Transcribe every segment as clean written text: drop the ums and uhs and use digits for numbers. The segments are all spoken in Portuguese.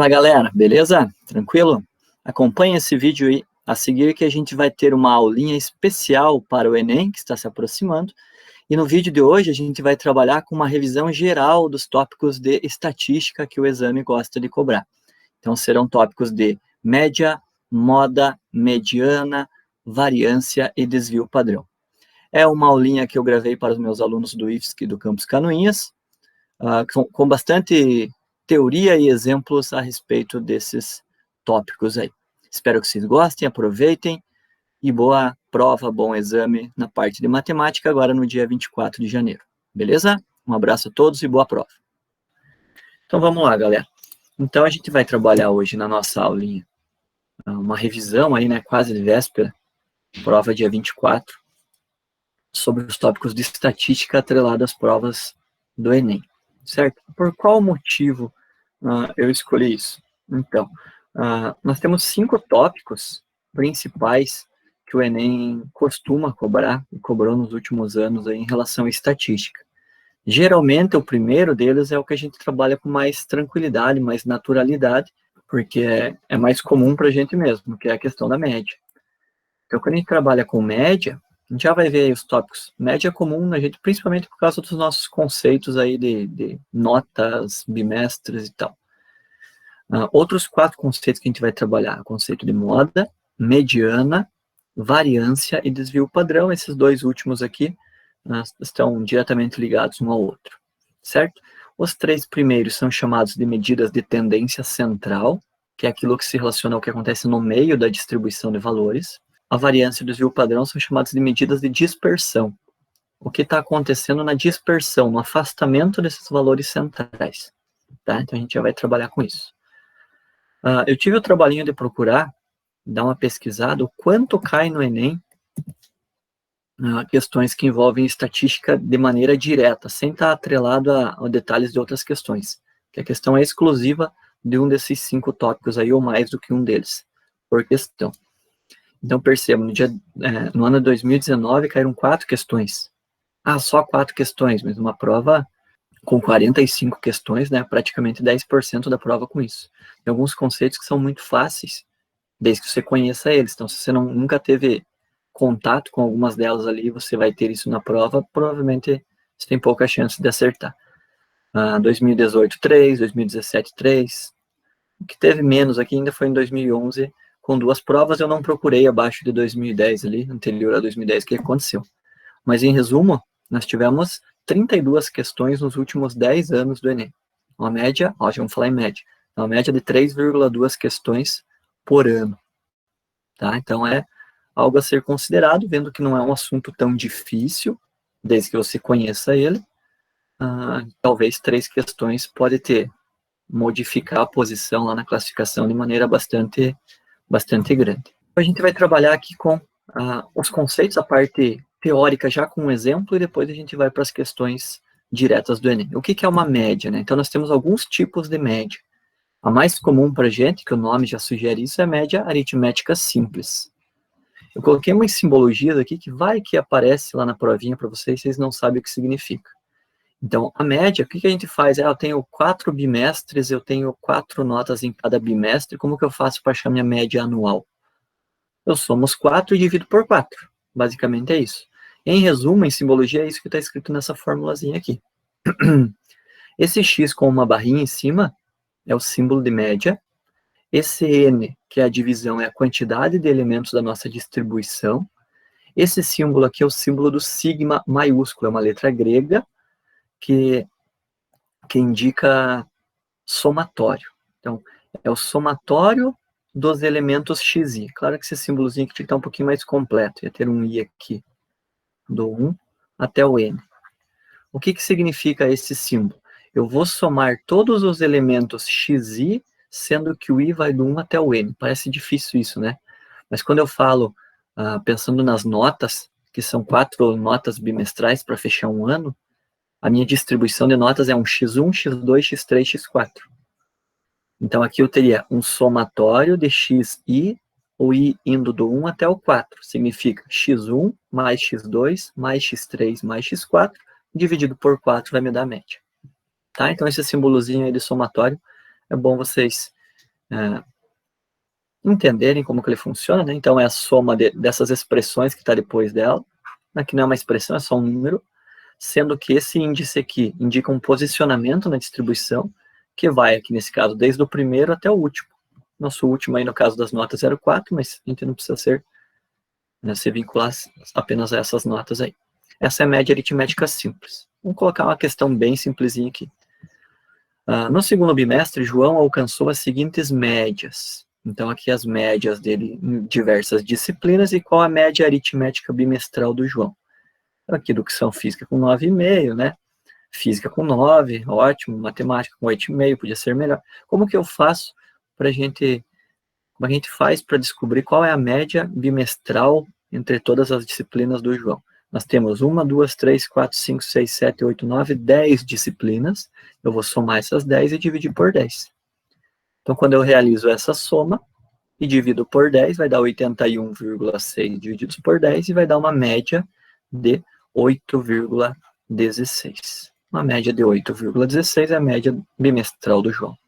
Fala galera, beleza? Tranquilo? Acompanhe esse vídeo aí a seguir que a gente vai ter uma aulinha especial para o Enem, que está se aproximando. E no vídeo de hoje a gente vai trabalhar com uma revisão geral dos tópicos de estatística que o exame gosta de cobrar. Então serão tópicos de média, moda, mediana, variância e desvio padrão. É uma aulinha que eu gravei para os meus alunos do IFSC do Campus Canoinhas, com bastante teoria e exemplos a respeito desses tópicos aí. Espero que vocês gostem, aproveitem e boa prova, bom exame na parte de matemática agora no dia 24 de janeiro. Beleza? Um abraço a todos e boa prova. Então vamos lá, galera. Então a gente vai trabalhar hoje na nossa aulinha uma revisão aí, né, quase de véspera, prova dia 24, sobre os tópicos de estatística atrelado às provas do Enem, certo? Por qual motivo eu escolhi isso? Então, nós temos 5 tópicos principais que o Enem costuma cobrar, e cobrou nos últimos anos aí, em relação à estatística. Geralmente, o primeiro deles é o que a gente trabalha com mais tranquilidade, mais naturalidade, porque é mais comum para a gente mesmo, que é a questão da média. Então, quando a gente trabalha com média, a gente já vai ver aí os tópicos. Média comum na gente, principalmente por causa dos nossos conceitos aí de notas, bimestres e tal. Outros 4 conceitos que a gente vai trabalhar, o conceito de moda, mediana, variância e desvio padrão. Esses 2 últimos aqui estão diretamente ligados um ao outro, certo? Os 3 primeiros são chamados de medidas de tendência central, que é aquilo que se relaciona ao que acontece no meio da distribuição de valores. A variância e o desvio padrão são chamados de medidas de dispersão. O que está acontecendo na dispersão, no afastamento desses valores centrais. Tá? Então a gente já vai trabalhar com isso. Eu tive o trabalhinho de procurar, dar uma pesquisada, o quanto cai no Enem questões que envolvem estatística de maneira direta, sem estar atrelado a detalhes de outras questões. Que a questão é exclusiva de um desses 5 tópicos aí, ou mais do que um deles, por questão. Então, perceba, no ano de 2019 caíram 4 questões. Só 4 questões, mas uma prova com 45 questões, né, praticamente 10% da prova com isso. Tem alguns conceitos que são muito fáceis, desde que você conheça eles. Então, se você nunca teve contato com algumas delas ali, você vai ter isso na prova, provavelmente você tem pouca chance de acertar. 2018, 3, 2017, 3. O que teve menos aqui ainda foi em 2011, com 2 provas. Eu não procurei abaixo de 2010 ali, anterior a 2010, o que aconteceu. Mas, em resumo, nós tivemos 32 questões nos últimos 10 anos do Enem. Uma média, já vamos falar em média, uma média de 3,2 questões por ano. Tá? Então, é algo a ser considerado, vendo que não é um assunto tão difícil, desde que você conheça ele. Talvez 3 questões pode modificar a posição lá na classificação de maneira bastante grande. A gente vai trabalhar aqui com os conceitos, a parte teórica já com um exemplo, e depois a gente vai para as questões diretas do Enem. O que é uma média, né? Então, nós temos alguns tipos de média. A mais comum para a gente, que o nome já sugere isso, é a média aritmética simples. Eu coloquei umas simbologias aqui que vai que aparece lá na provinha para vocês não sabem o que significa. Então, a média, o que a gente faz? Eu tenho 4 bimestres, eu tenho 4 notas em cada bimestre, como que eu faço para achar minha média anual? Eu somo os 4 e divido por 4. Basicamente é isso. Em resumo, em simbologia, é isso que está escrito nessa formulazinha aqui. Esse X com uma barrinha em cima é o símbolo de média. Esse N, que é a divisão, é a quantidade de elementos da nossa distribuição. Esse símbolo aqui é o símbolo do sigma maiúsculo, é uma letra grega que indica somatório. Então, é o somatório dos elementos xi. Claro que esse símbolozinho aqui tinha que estar um pouquinho mais completo, ia ter um i aqui, do 1 até o n. O que significa esse símbolo? Eu vou somar todos os elementos xi, sendo que o i vai do 1 até o n. Parece difícil isso, né? Mas quando eu falo, pensando nas notas, que são 4 notas bimestrais para fechar um ano, a minha distribuição de notas é um x1, x2, x3, x4. Então, aqui eu teria um somatório de xi, o i indo do 1 até o 4. Significa x1 mais x2 mais x3 mais x4, dividido por 4 vai me dar a média. Tá? Então, esse símbolozinho aí de somatório é bom vocês entenderem como que ele funciona, né? Então é a soma dessas expressões que está depois dela. Aqui não é uma expressão, é só um número, sendo que esse índice aqui indica um posicionamento na distribuição, que vai aqui nesse caso desde o primeiro até o último. Nosso último aí no caso das notas 0,4, mas a gente não precisa ser, né, se vincular apenas a essas notas aí. Essa é a média aritmética simples. Vamos colocar uma questão bem simplesinha aqui. No segundo bimestre, João alcançou as seguintes médias. Então, aqui as médias dele em diversas disciplinas e qual a média aritmética bimestral do João. Aqui, educação física com 9,5, né? Física com 9, ótimo. Matemática com 8,5, podia ser melhor. Como que eu faço para a gente... Como a gente faz para descobrir qual é a média bimestral entre todas as disciplinas do João? Nós temos 1, 2, 3, 4, 5, 6, 7, 8, 9, 10 disciplinas. Eu vou somar essas 10 e dividir por 10. Então, quando eu realizo essa soma e divido por 10, vai dar 81,6 divididos por 10 e vai dar uma média de 8,16. Uma média de 8,16 é a média bimestral do João.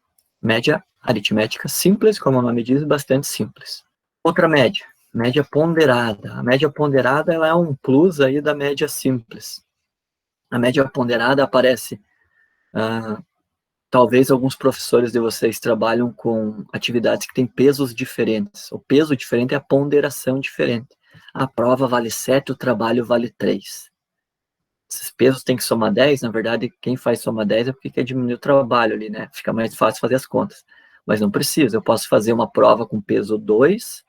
Média aritmética simples, como o nome diz, bastante simples. Outra média, média ponderada. A média ponderada ela é um plus aí da média simples. A média ponderada aparece... talvez alguns professores de vocês trabalham com atividades que têm pesos diferentes. O peso diferente é a ponderação diferente. A prova vale 7, o trabalho vale 3. Esses pesos têm que somar 10, na verdade, quem faz soma 10 é porque quer diminuir o trabalho ali, né? Fica mais fácil fazer as contas. Mas não precisa, eu posso fazer uma prova com peso 2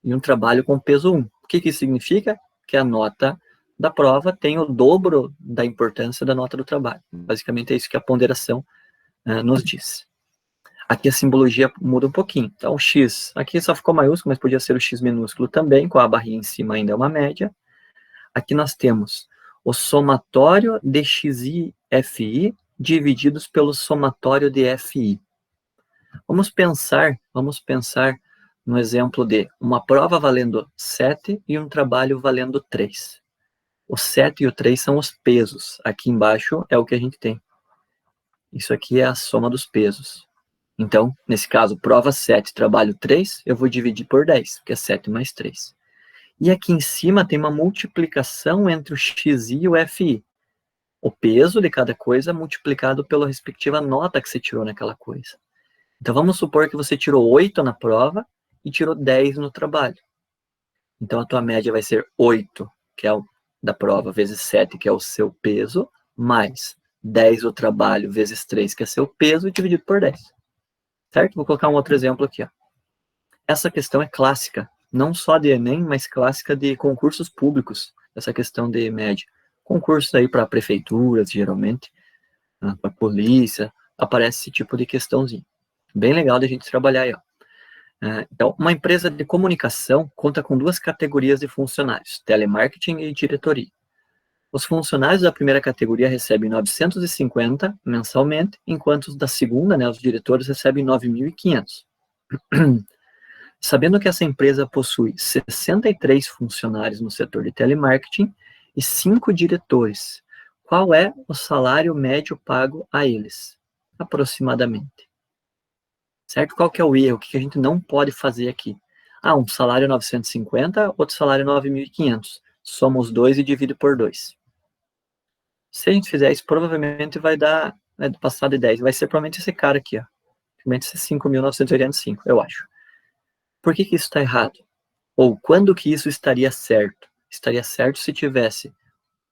e um trabalho com peso 1. O que isso significa? Que a nota da prova tem o dobro da importância da nota do trabalho. Basicamente é isso que a ponderação nos diz. Aqui a simbologia muda um pouquinho. Então, o X, aqui só ficou maiúsculo, mas podia ser o X minúsculo também, com a barrinha em cima ainda é uma média. Aqui nós temos o somatório de XI FI divididos pelo somatório de FI. Vamos pensar no exemplo de uma prova valendo 7 e um trabalho valendo 3. O 7 e o 3 são os pesos. Aqui embaixo é o que a gente tem. Isso aqui é a soma dos pesos. Então, nesse caso, prova 7, trabalho 3, eu vou dividir por 10, porque é 7 mais 3. E aqui em cima tem uma multiplicação entre o XI e o FI. O peso de cada coisa multiplicado pela respectiva nota que você tirou naquela coisa. Então, vamos supor que você tirou 8 na prova e tirou 10 no trabalho. Então, a tua média vai ser 8, que é o da prova, vezes 7, que é o seu peso, mais 10 o trabalho, vezes 3, que é seu peso, dividido por 10. Certo? Vou colocar um outro exemplo aqui. Ó. Essa questão é clássica, não só de Enem, mas clássica de concursos públicos, essa questão de média. Concursos aí para prefeituras, geralmente, para polícia, aparece esse tipo de questãozinho. Bem legal da gente trabalhar aí. Ó. Então, uma empresa de comunicação conta com 2 categorias de funcionários, telemarketing e diretoria. Os funcionários da primeira categoria recebem 950 mensalmente, enquanto os da segunda, né, os diretores, recebem 9.500. Sabendo que essa empresa possui 63 funcionários no setor de telemarketing e 5 diretores, qual é o salário médio pago a eles? Aproximadamente. Certo? Qual que é o erro? O que a gente não pode fazer aqui? Um salário 950, outro salário 9.500. Soma os dois e divide por 2. Se a gente fizer isso, provavelmente vai passar de 10. Vai ser provavelmente esse cara aqui, ó. Provavelmente esse 5.985, eu acho. Por que isso está errado? Ou quando que isso estaria certo? Estaria certo se tivesse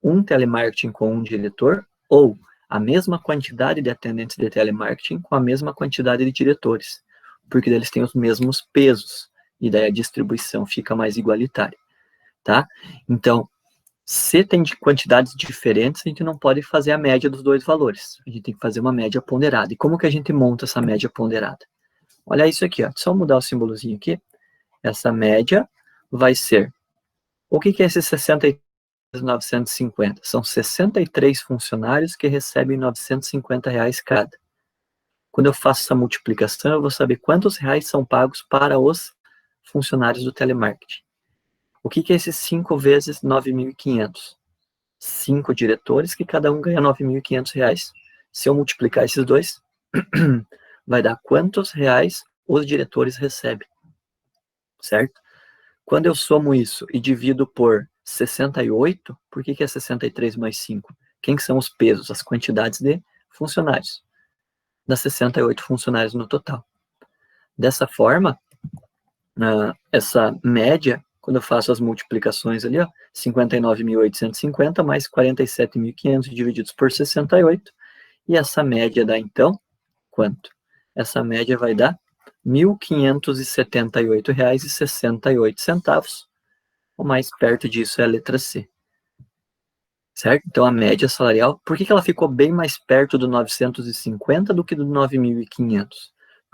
um telemarketing com um diretor ou a mesma quantidade de atendentes de telemarketing com a mesma quantidade de diretores. Porque eles têm os mesmos pesos. E daí a distribuição fica mais igualitária. Tá? Então, se tem quantidades diferentes, a gente não pode fazer a média dos dois valores. A gente tem que fazer uma média ponderada. E como que a gente monta essa média ponderada? Olha isso aqui, ó. Só mudar o símbolozinho aqui. Essa média vai ser... O que é esse 63.950? São 63 funcionários que recebem R$950 cada. Quando eu faço essa multiplicação, eu vou saber quantos reais são pagos para os funcionários do telemarketing. O que é esses 5 vezes 9.500? 5 diretores que cada um ganha R$9.500. Se eu multiplicar esses dois, vai dar quantos reais os diretores recebem, certo? Quando eu somo isso e divido por 68, por que é 63 mais 5? Quem que são os pesos, as quantidades de funcionários? Das 68 funcionários no total. Dessa forma, essa média, quando eu faço as multiplicações ali, 59.850 mais 47.500 divididos por 68, e essa média dá, então, quanto? Essa média vai dar R$ 1.578,68. O mais perto disso é a letra C. Certo? Então, a média salarial, por que ela ficou bem mais perto do 950 do que do 9.500?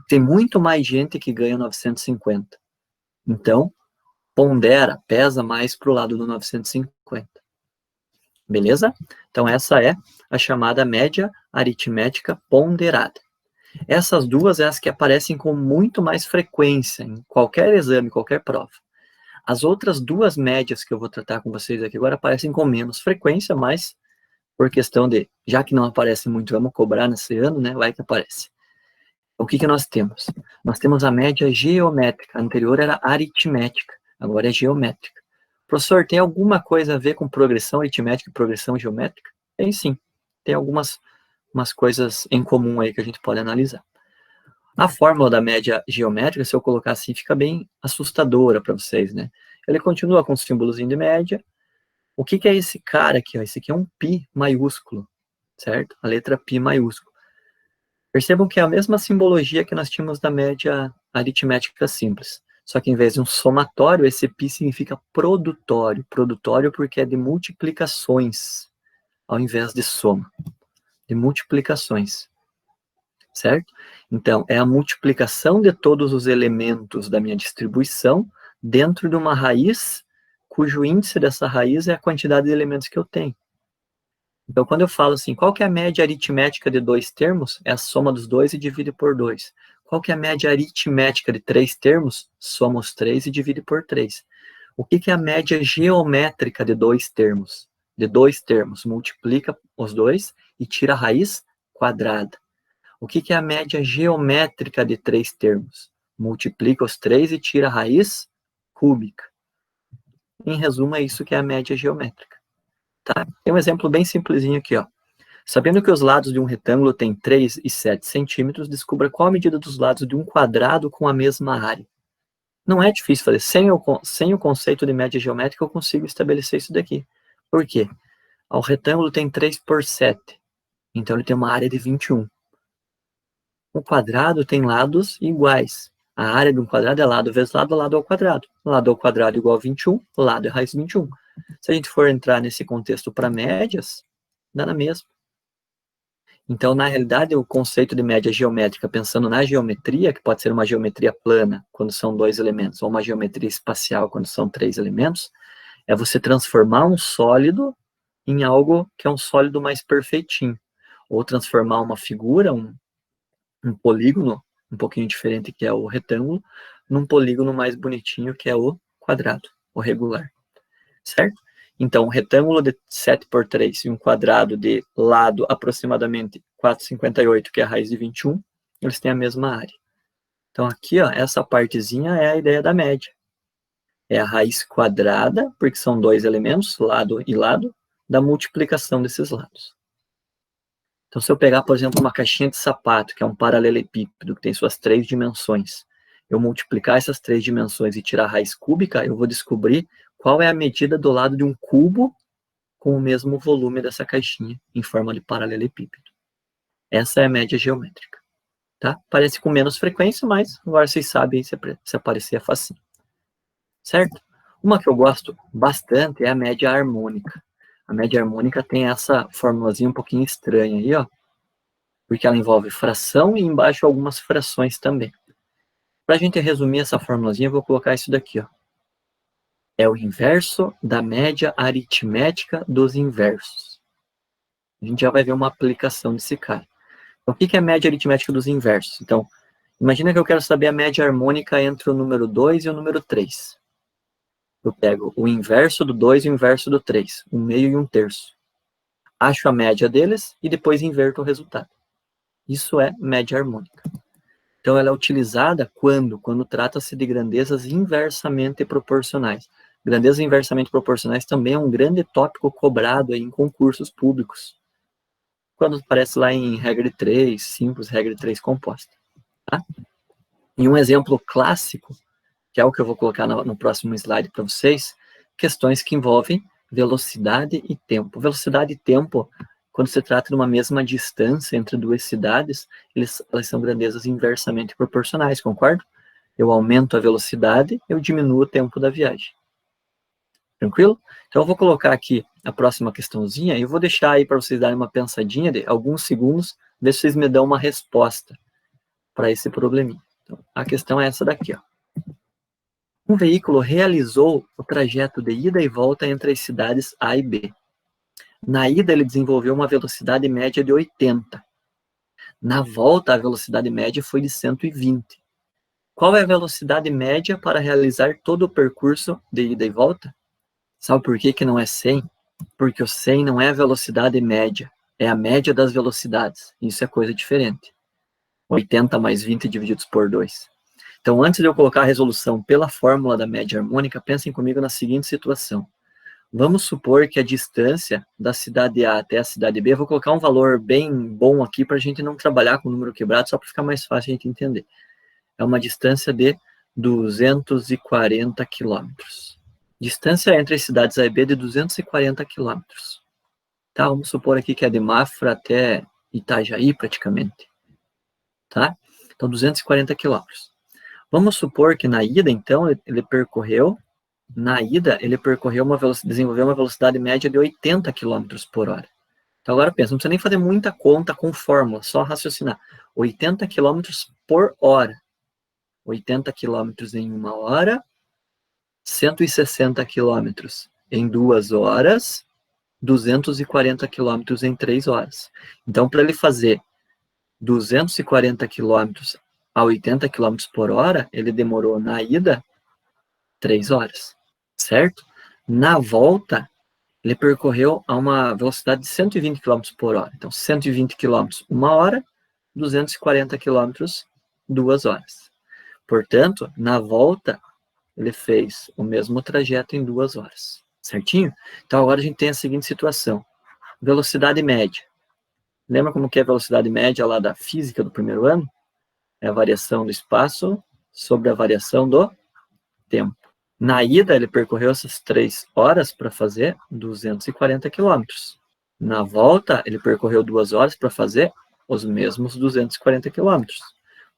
Tem muito mais gente que ganha 950. Então, pondera, pesa mais para o lado do 950. Beleza? Então, essa é a chamada média aritmética ponderada. Essas duas é as que aparecem com muito mais frequência em qualquer exame, qualquer prova. As outras duas médias que eu vou tratar com vocês aqui agora aparecem com menos frequência, mas por questão de, já que não aparece muito, vamos cobrar nesse ano, né? Vai que aparece. O que nós temos? Nós temos a média geométrica. A anterior era aritmética, agora é geométrica. Professor, tem alguma coisa a ver com progressão aritmética e progressão geométrica? Tem sim. Tem algumas coisas em comum aí que a gente pode analisar. A fórmula da média geométrica, se eu colocar assim, fica bem assustadora para vocês, né? Ele continua com o símbolozinho de média. O que é esse cara aqui? Esse aqui é um π maiúsculo, certo? A letra π maiúsculo. Percebam que é a mesma simbologia que nós tínhamos da média aritmética simples. Só que em vez de um somatório, esse π significa produtório. Produtório porque é de multiplicações, ao invés de soma. De multiplicações. Certo? Então, é a multiplicação de todos os elementos da minha distribuição dentro de uma raiz, cujo índice dessa raiz é a quantidade de elementos que eu tenho. Então, quando eu falo assim, qual que é a média aritmética de dois termos? É a soma dos dois e divide por 2. Qual que é a média aritmética de 3 termos? Soma os 3 e divide por 3. O que é a média geométrica de dois termos? De dois termos, multiplica os dois e tira a raiz quadrada. O que é a média geométrica de 3 termos? Multiplica os 3 e tira a raiz cúbica. Em resumo, é isso que é a média geométrica. Tá? Tem um exemplo bem simplesinho aqui, ó. Sabendo que os lados de um retângulo têm 3 e 7 centímetros, descubra qual a medida dos lados de um quadrado com a mesma área. Não é difícil fazer. Sem o conceito de média geométrica, eu consigo estabelecer isso daqui. Por quê? O retângulo tem 3 por 7. Então, ele tem uma área de 21. O quadrado tem lados iguais. A área de um quadrado é lado vezes lado ao quadrado. Lado ao quadrado igual a 21, lado é raiz de 21. Se a gente for entrar nesse contexto para médias, dá na mesma. Então, na realidade, o conceito de média geométrica, pensando na geometria, que pode ser uma geometria plana, quando são 2 elementos, ou uma geometria espacial, quando são 3 elementos, é você transformar um sólido em algo que é um sólido mais perfeitinho. Ou transformar uma figura, um polígono, um pouquinho diferente, que é o retângulo, num polígono mais bonitinho, que é o quadrado, o regular. Certo? Então, um retângulo de 7 por 3 e um quadrado de lado aproximadamente 4,58, que é a raiz de 21, eles têm a mesma área. Então, aqui, ó, essa partezinha é a ideia da média. É a raiz quadrada, porque são 2 elementos, lado e lado, da multiplicação desses lados. Então, se eu pegar, por exemplo, uma caixinha de sapato, que é um paralelepípedo, que tem suas 3 dimensões, eu multiplicar essas 3 dimensões e tirar a raiz cúbica, eu vou descobrir qual é a medida do lado de um cubo com o mesmo volume dessa caixinha, em forma de paralelepípedo. Essa é a média geométrica. Tá? Parece com menos frequência, mas agora vocês sabem se aparecer é facinho. Certo? Uma que eu gosto bastante é a média harmônica. A média harmônica tem essa formulazinha um pouquinho estranha aí, ó, porque ela envolve fração e embaixo algumas frações também. Para a gente resumir essa formulazinha, eu vou colocar isso daqui, ó. É o inverso da média aritmética dos inversos. A gente já vai ver uma aplicação desse cara. Então, o que é a média aritmética dos inversos? Então, imagina que eu quero saber a média harmônica entre o número 2 e o número 3. Eu pego o inverso do 2 e o inverso do 3, um meio e um terço. Acho a média deles e depois inverto o resultado. Isso é média harmônica. Então, ela é utilizada quando trata-se de grandezas inversamente proporcionais. Grandezas inversamente proporcionais também é um grande tópico cobrado aí em concursos públicos, quando aparece lá em regra de 3, simples, regra de 3 composta. Tá? E um exemplo clássico, que é o que eu vou colocar no próximo slide para vocês, questões que envolvem velocidade e tempo. Velocidade e tempo, quando se trata de uma mesma distância entre duas cidades, elas são grandezas inversamente proporcionais, concordo? Eu aumento a velocidade, eu diminuo o tempo da viagem. Tranquilo? Então eu vou colocar aqui a próxima questãozinha e eu vou deixar aí para vocês darem uma pensadinha de alguns segundos, ver se vocês me dão uma resposta para esse probleminha. Então, a questão é essa daqui, ó. Um veículo realizou o trajeto de ida e volta entre as cidades A e B. Na ida, ele desenvolveu uma velocidade média de 80. Na volta, a velocidade média foi de 120. Qual é a velocidade média para realizar todo o percurso de ida e volta? Sabe por que não é 100? Porque o 100 não é a velocidade média, é a média das velocidades. Isso é coisa diferente. 80 mais 20 divididos por 2. Então, antes de eu colocar a resolução pela fórmula da média harmônica, pensem comigo na seguinte situação. Vamos supor que a distância da cidade A até a cidade B, eu vou colocar um valor bem bom aqui para a gente não trabalhar com o número quebrado, só para ficar mais fácil a gente entender. É uma distância de 240 quilômetros. Distância entre as cidades A e B de 240 quilômetros. Tá? Vamos supor aqui que é de Mafra até Itajaí, praticamente. Tá? Então, 240 quilômetros. Vamos supor que na ida, então, ele percorreu desenvolveu uma velocidade média de 80 km por hora. Então agora pensa, não precisa nem fazer muita conta com fórmula, só raciocinar. 80 km por hora. 80 km em 1 hora, 160 km em 2 horas, 240 km em 3 horas. Então, para ele fazer 240 km a 80 km por hora, ele demorou na ida 3 horas, certo? Na volta, ele percorreu a uma velocidade de 120 km por hora. Então, 120 km 1 hora, 240 km 2 horas. Portanto, na volta, ele fez o mesmo trajeto em 2 horas. Certinho? Então, agora a gente tem a seguinte situação. Velocidade média. Lembra como que é a velocidade média lá da física do primeiro ano? É a variação do espaço sobre a variação do tempo. Na ida, ele percorreu essas 3 horas para fazer 240 quilômetros. Na volta, ele percorreu 2 horas para fazer os mesmos 240 quilômetros.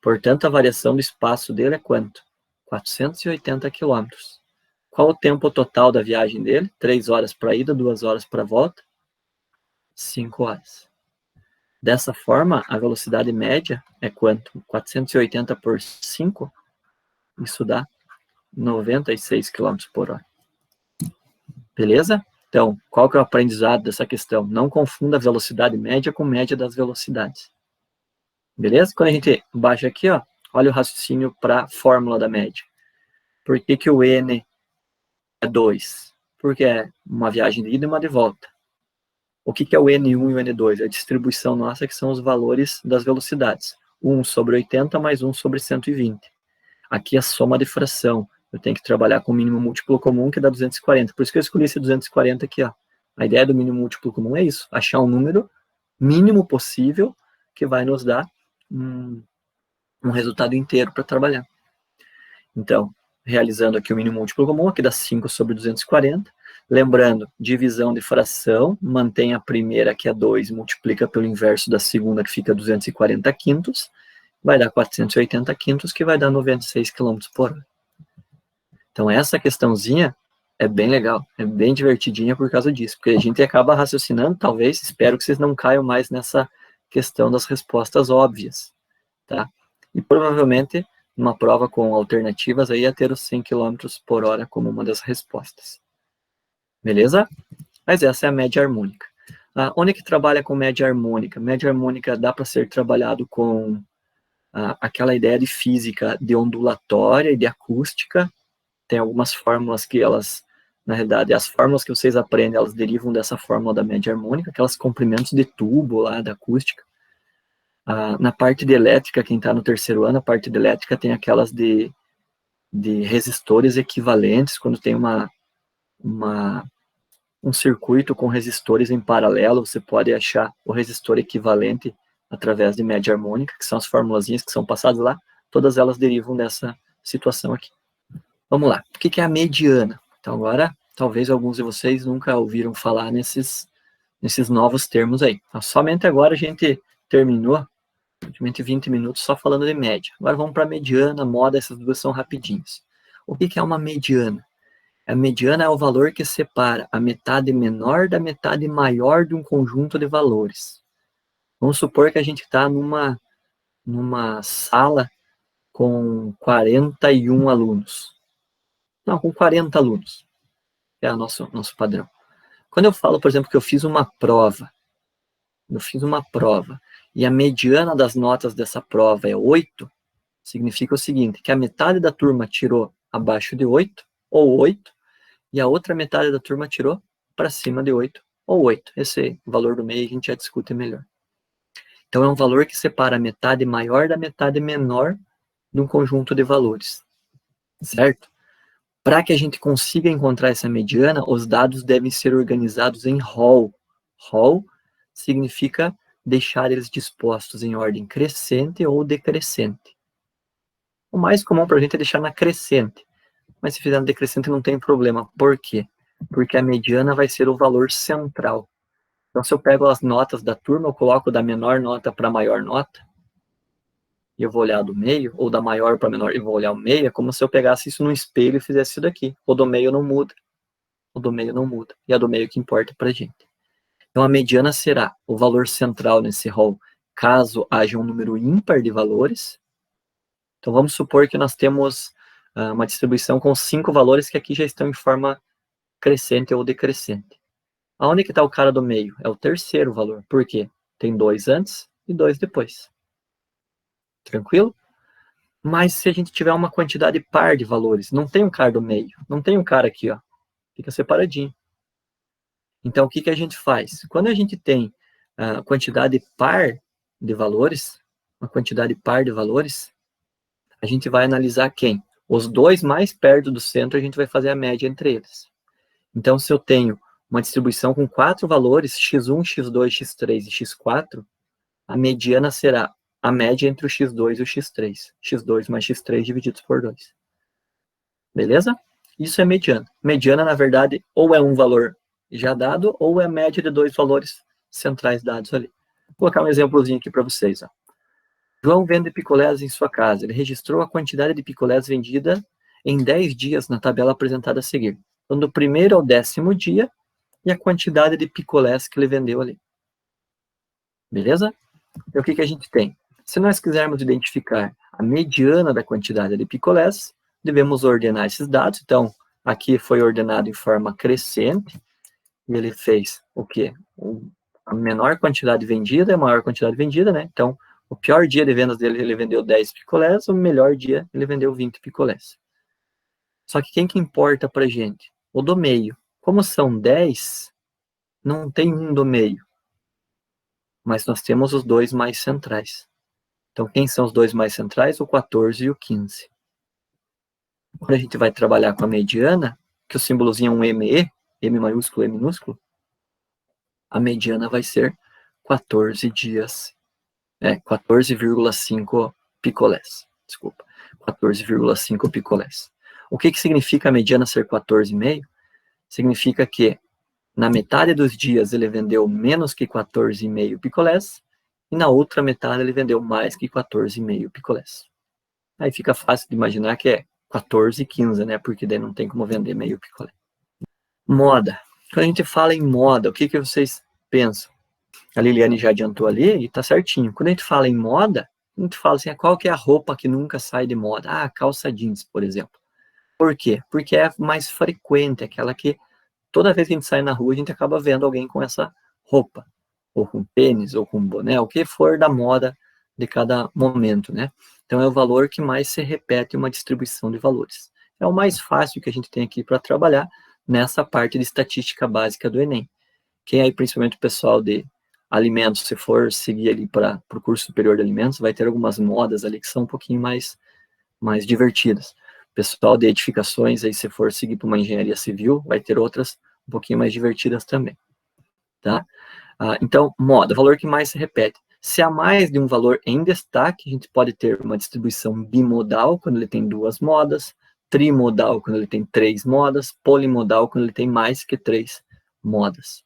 Portanto, a variação do espaço dele é quanto? 480 quilômetros. Qual o tempo total da viagem dele? 3 horas para a ida, 2 horas para a volta? 5 horas. Dessa forma, a velocidade média é quanto? 480 por 5? Isso dá 96 km por hora. Beleza? Então, qual que é o aprendizado dessa questão? Não confunda a velocidade média com média das velocidades. Beleza? Quando a gente baixa aqui, ó, olha o raciocínio para a fórmula da média. Por que que o N é 2? Porque é uma viagem de ida e uma de volta. O que que é o N1 e o N2? É a distribuição nossa, que são os valores das velocidades. 1 sobre 80 mais 1 sobre 120. Aqui é a soma de fração. Eu tenho que trabalhar com o mínimo múltiplo comum, que dá 240. Por isso que eu escolhi esse 240 aqui, ó. A ideia do mínimo múltiplo comum é isso, achar um número mínimo possível que vai nos dar um resultado inteiro para trabalhar. Então, realizando aqui o mínimo múltiplo comum, aqui dá 5 sobre 240. Lembrando, divisão de fração, mantém a primeira, que é 2, multiplica pelo inverso da segunda, que fica 240 quintos, vai dar 480 quintos, que vai dar 96 km por hora. Então, essa questãozinha é bem legal, é bem divertidinha por causa disso, porque a gente acaba raciocinando, talvez, espero que vocês não caiam mais nessa questão das respostas óbvias, tá? E provavelmente, numa prova com alternativas, aí ia ter os 100 km por hora como uma das respostas. Beleza? Mas essa é a média harmônica. Onde que trabalha com média harmônica? Média harmônica dá para ser trabalhado com aquela ideia de física de ondulatória e de acústica. Tem algumas fórmulas que elas, na realidade, as fórmulas que vocês aprendem, elas derivam dessa fórmula da média harmônica, aquelas comprimentos de tubo lá da acústica. Na parte de elétrica, quem está no terceiro ano, a parte de elétrica tem aquelas de resistores equivalentes, quando tem um circuito com resistores em paralelo, você pode achar o resistor equivalente através de média harmônica, que são as formulazinhas que são passadas lá, todas elas derivam dessa situação aqui. Vamos lá, o que é a mediana? Então agora, talvez alguns de vocês nunca ouviram falar nesses novos termos aí. Então, somente agora a gente terminou, praticamente 20 minutos só falando de média. Agora vamos para a mediana, moda, essas duas são rapidinhas. O que é uma mediana? A mediana é o valor que separa a metade menor da metade maior de um conjunto de valores. Vamos supor que a gente está numa sala com 41 alunos. Não, com 40 alunos. É o nosso padrão. Quando eu falo, por exemplo, que eu fiz uma prova, e a mediana das notas dessa prova é 8, significa o seguinte, que a metade da turma tirou abaixo de 8, ou 8, e a outra metade da turma tirou para cima de 8, ou 8. Esse valor do meio a gente já discute melhor. Então, é um valor que separa a metade maior da metade menor de um conjunto de valores, certo? Para que a gente consiga encontrar essa mediana, os dados devem ser organizados em rol. Rol significa deixar eles dispostos em ordem crescente ou decrescente. O mais comum para a gente é deixar na crescente, mas se fizer na decrescente não tem problema. Por quê? Porque a mediana vai ser o valor central. Então, se eu pego as notas da turma, eu coloco da menor nota para a maior nota, e eu vou olhar do meio, ou da maior para a menor, e vou olhar o meio, é como se eu pegasse isso no espelho e fizesse isso daqui. O do meio não muda. O do meio não muda. E é do meio que importa para a gente. Então, a mediana será o valor central nesse rol, caso haja um número ímpar de valores. Então, vamos supor que nós temos uma distribuição com 5 valores que aqui já estão em forma crescente ou decrescente. Aonde que está o cara do meio? É o terceiro valor. Por quê? Tem 2 antes e 2 depois. Tranquilo? Mas se a gente tiver uma quantidade par de valores, não tem um cara do meio, não tem um cara aqui, ó, fica separadinho. Então, o que a gente faz? Quando a gente tem a quantidade par de valores, a gente vai analisar quem? Os dois mais perto do centro, a gente vai fazer a média entre eles. Então, se eu tenho uma distribuição com 4 valores, x1, x2, x3 e x4, a mediana será a média entre o x2 e o x3. x2 mais x3 divididos por 2. Beleza? Isso é mediana. Mediana, na verdade, ou é um valor já dado, ou é a média de 2 valores centrais dados ali. Vou colocar um exemplozinho aqui para vocês. Ó. João vende picolés em sua casa. Ele registrou a quantidade de picolés vendida em 10 dias na tabela apresentada a seguir. Então, do primeiro ao 10º dia, e a quantidade de picolés que ele vendeu ali. Beleza? Então, o que a gente tem? Se nós quisermos identificar a mediana da quantidade de picolés, devemos ordenar esses dados. Então, aqui foi ordenado em forma crescente, e ele fez o quê? A menor quantidade vendida é a maior quantidade vendida, né? Então, o pior dia de vendas dele, ele vendeu 10 picolés, o melhor dia, ele vendeu 20 picolés. Só que quem que importa pra gente? O do meio. Como são 10, não tem um do meio. Mas nós temos os dois mais centrais. Então, quem são os dois mais centrais? O 14 e o 15. Quando a gente vai trabalhar com a mediana, que o símbolozinho é um ME, M maiúsculo, E minúsculo, a mediana vai ser 14 dias. 14,5 picolés. Desculpa. 14,5 picolés. O que significa a mediana ser 14,5? Significa que na metade dos dias ele vendeu menos que 14,5 picolés, e na outra metade ele vendeu mais que 14,5 picolés. Aí fica fácil de imaginar que é 14 e 15, né? Porque daí não tem como vender meio picolé. Moda. Quando a gente fala em moda, o que vocês pensam? A Liliane já adiantou ali e tá certinho. Quando a gente fala em moda, a gente fala assim, qual que é a roupa que nunca sai de moda? Ah, calça jeans, por exemplo. Por quê? Porque é mais frequente, aquela que toda vez que a gente sai na rua, a gente acaba vendo alguém com essa roupa, ou com tênis, ou com boné, o que for da moda de cada momento, né? Então, é o valor que mais se repete em uma distribuição de valores. É o mais fácil que a gente tem aqui para trabalhar nessa parte de estatística básica do Enem. Quem aí, principalmente o pessoal de alimentos, se for seguir ali para o curso superior de alimentos, vai ter algumas modas ali que são um pouquinho mais divertidas. Pessoal de edificações, aí se for seguir para uma engenharia civil, vai ter outras um pouquinho mais divertidas também, tá? Então, moda, valor que mais se repete. Se há mais de um valor em destaque, a gente pode ter uma distribuição bimodal, quando ele tem 2 modas, trimodal, quando ele tem 3 modas, polimodal, quando ele tem mais que 3 modas.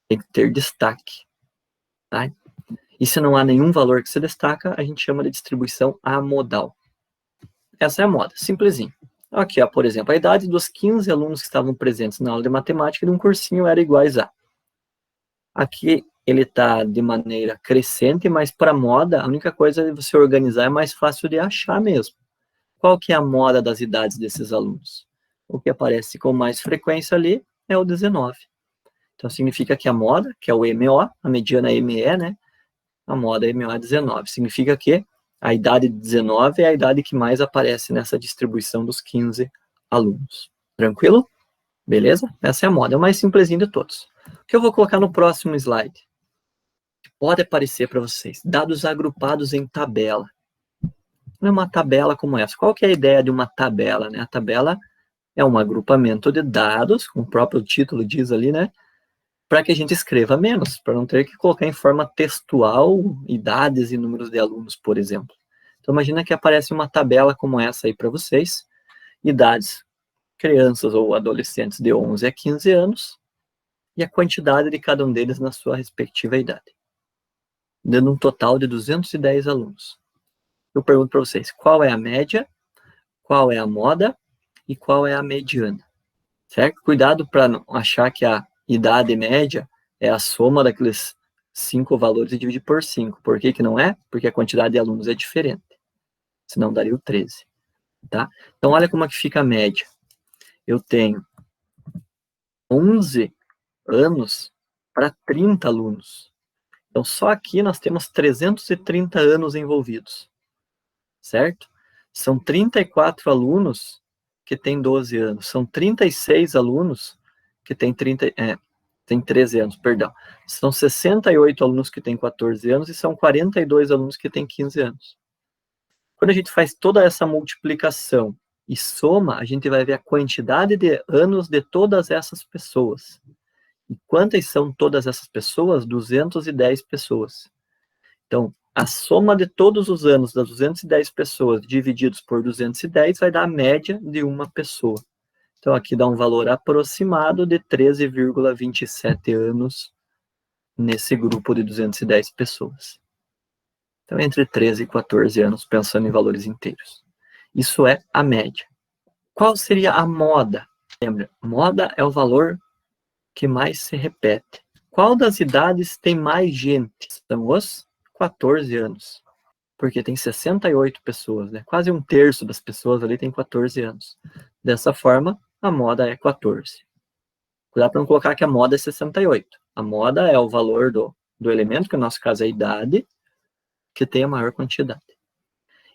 Tem que ter destaque, tá? E se não há nenhum valor que se destaca, a gente chama de distribuição amodal. Essa é a moda, simplesinho. Aqui, ó, por exemplo, a idade dos 15 alunos que estavam presentes na aula de matemática de um cursinho era iguais a. Aqui ele está de maneira crescente, mas para moda, a única coisa é você organizar, é mais fácil de achar mesmo. Qual que é a moda das idades desses alunos? O que aparece com mais frequência ali é o 19. Então significa que a moda, que é o MO, a mediana ME, né? A moda MO é 19. Significa que a idade de 19 é a idade que mais aparece nessa distribuição dos 15 alunos. Tranquilo? Beleza? Essa é a moda, é o mais simplesinho de todos. O que eu vou colocar no próximo slide? Pode aparecer para vocês, dados agrupados em tabela. Não é uma tabela como essa. Qual que é a ideia de uma tabela, né? A tabela é um agrupamento de dados, como o próprio título diz ali, né? Para que a gente escreva menos, para não ter que colocar em forma textual idades e números de alunos, por exemplo. Então, imagina que aparece uma tabela como essa aí para vocês, idades, crianças ou adolescentes de 11 a 15 anos, e a quantidade de cada um deles na sua respectiva idade, dando um total de 210 alunos. Eu pergunto para vocês, qual é a média, qual é a moda e qual é a mediana? Certo? Cuidado para não achar que a idade média é a soma daqueles 5 valores e dividir por 5. Por que que não é? Porque a quantidade de alunos é diferente. Senão daria o 13. Tá? Então, olha como é que fica a média. Eu tenho 11 anos para 30 alunos. Então, só aqui nós temos 330 anos envolvidos. Certo? São 34 alunos que têm 12 anos. São 36 alunos que têm 13 anos, perdão. São 68 alunos que têm 14 anos e são 42 alunos que têm 15 anos. Quando a gente faz toda essa multiplicação e soma, a gente vai ver a quantidade de anos de todas essas pessoas. E quantas são todas essas pessoas? 210 pessoas. Então, a soma de todos os anos das 210 pessoas divididos por 210 vai dar a média de uma pessoa. Então, aqui dá um valor aproximado de 13,27 anos nesse grupo de 210 pessoas. Então, entre 13 e 14 anos, pensando em valores inteiros. Isso é a média. Qual seria a moda? Lembra, moda é o valor que mais se repete. Qual das idades tem mais gente? São os 14 anos. Porque tem 68 pessoas, né? Quase um terço das pessoas ali tem 14 anos. Dessa forma, a moda é 14. Cuidado para não colocar que a moda é 68. A moda é o valor do elemento, que no nosso caso é a idade, que tem a maior quantidade.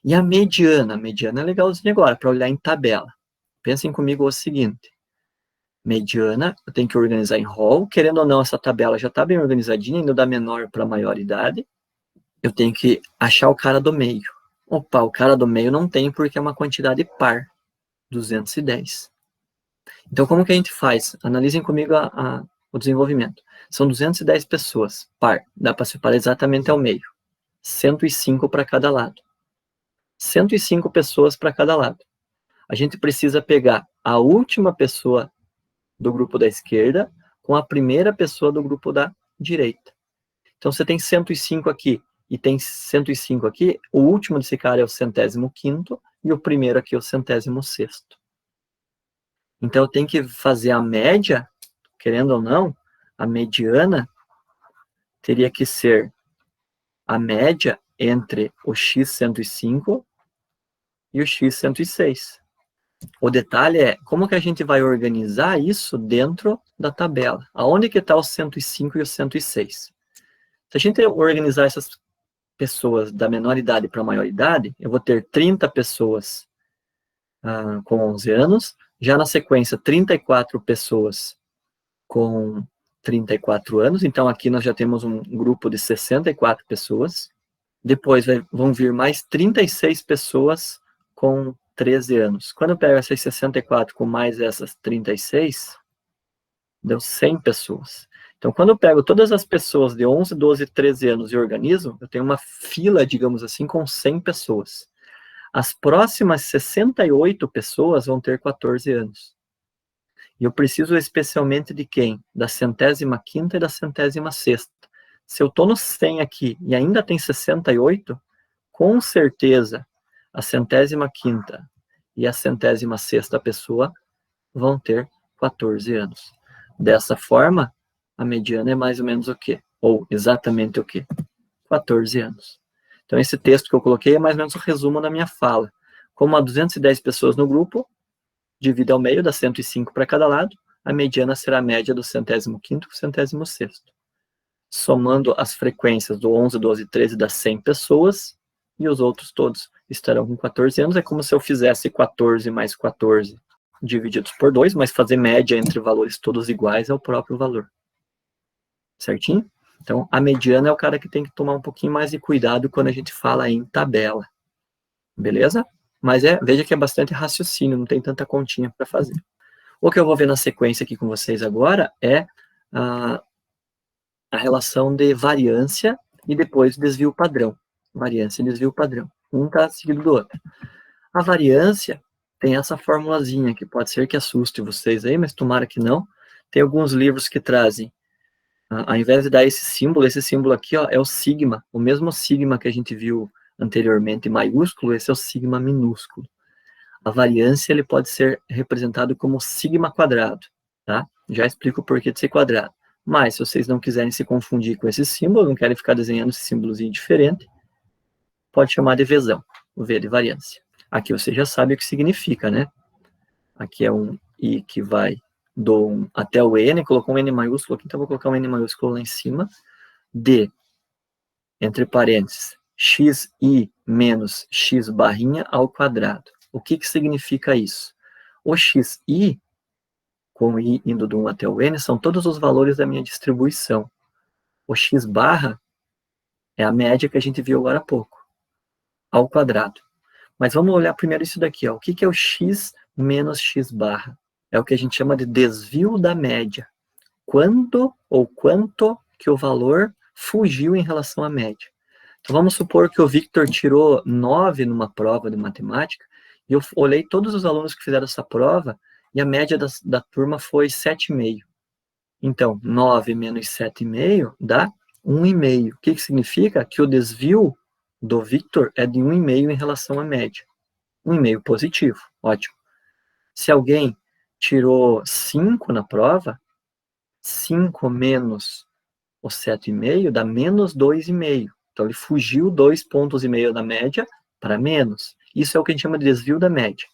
E a mediana? A mediana é legalzinha agora, para olhar em tabela. Pensem comigo o seguinte. Mediana, eu tenho que organizar em rol. Querendo ou não, essa tabela já está bem organizadinha, indo da menor para a maior idade. Eu tenho que achar o cara do meio. Opa, o cara do meio não tem porque é uma quantidade par. 210. Então, como que a gente faz? Analisem comigo o desenvolvimento. São 210 pessoas, par. Dá para separar exatamente ao meio. 105 para cada lado. 105 pessoas para cada lado. A gente precisa pegar a última pessoa do grupo da esquerda com a primeira pessoa do grupo da direita. Então, você tem 105 aqui e tem 105 aqui. O último desse cara é o 105º e o primeiro aqui é o 106º. Então, eu tenho que fazer a média, querendo ou não, a mediana teria que ser a média entre o x105 e o x106. O detalhe é como que a gente vai organizar isso dentro da tabela. Aonde que está o 105 e o 106? Se a gente organizar essas pessoas da menor idade para a maior idade, eu vou ter 30 pessoas com 11 anos, já na sequência 34 pessoas com 34 anos, então aqui nós já temos um grupo de 64 pessoas. Depois vão vir mais 36 pessoas com 13 anos. Quando eu pego essas 64 com mais essas 36, deu 100 pessoas. Então, quando eu pego todas as pessoas de 11, 12, 13 anos e organizo, eu tenho uma fila, digamos assim, com 100 pessoas. As próximas 68 pessoas vão ter 14 anos. E eu preciso especialmente de quem? Da 105ª e da 106ª. Se eu estou no 100 aqui e ainda tem 68, com certeza a 105ª e a 106ª pessoa vão ter 14 anos. Dessa forma, a mediana é mais ou menos o quê? Ou exatamente o quê? 14 anos. Então, esse texto que eu coloquei é mais ou menos o resumo da minha fala. Como há 210 pessoas no grupo, divide ao meio, dá 105 para cada lado, a mediana será a média do 105º e 106º. Somando as frequências do 11, 12 e 13 das 100 pessoas, e os outros todos estarão com 14 anos. É como se eu fizesse 14 mais 14 divididos por 2, mas fazer média entre valores todos iguais é o próprio valor. Certinho? Então, a mediana é o cara que tem que tomar um pouquinho mais de cuidado quando a gente fala em tabela. Beleza? Mas veja que é bastante raciocínio, não tem tanta continha para fazer. O que eu vou ver na sequência aqui com vocês agora é a relação de variância e depois desvio padrão. Variância e desvio padrão. Um está seguido do outro. A variância tem essa formulazinha que pode ser que assuste vocês aí, mas tomara que não. Tem alguns livros que trazem, ao invés de dar esse símbolo aqui, ó, é o sigma, o mesmo sigma que a gente viu anteriormente maiúsculo, esse é o sigma minúsculo. A variância ele pode ser representado como sigma quadrado, tá? Já explico o porquê de ser quadrado. Mas, se vocês não quiserem se confundir com esse símbolo, não querem ficar desenhando esse símbolozinho diferente, pode chamar de Vzão, o V de variância. Aqui você já sabe o que significa, né? Aqui é um I que vai do 1 até o N, colocou um N maiúsculo aqui, então vou colocar um N maiúsculo lá em cima, de, entre parênteses, xi menos x barrinha ao quadrado. O que significa isso? O xi, com o i indo do 1 até o n, são todos os valores da minha distribuição. O x barra é a média que a gente viu agora há pouco, ao quadrado. Mas vamos olhar primeiro isso daqui, ó. O que é o x menos x barra? É o que a gente chama de desvio da média. Quando ou quanto que o valor fugiu em relação à média. Então vamos supor que o Victor tirou 9 numa prova de matemática, e eu olhei todos os alunos que fizeram essa prova, e a média da turma foi 7,5. Então, 9 menos 7,5 dá 1,5. O que significa? Que o desvio do Victor é de 1,5 em relação à média. 1,5 positivo, ótimo. Se alguém tirou 5 na prova, 5 menos o 7,5 dá menos 2,5. Então, ele fugiu 2,5 pontos da média para menos. Isso é o que a gente chama de desvio da média.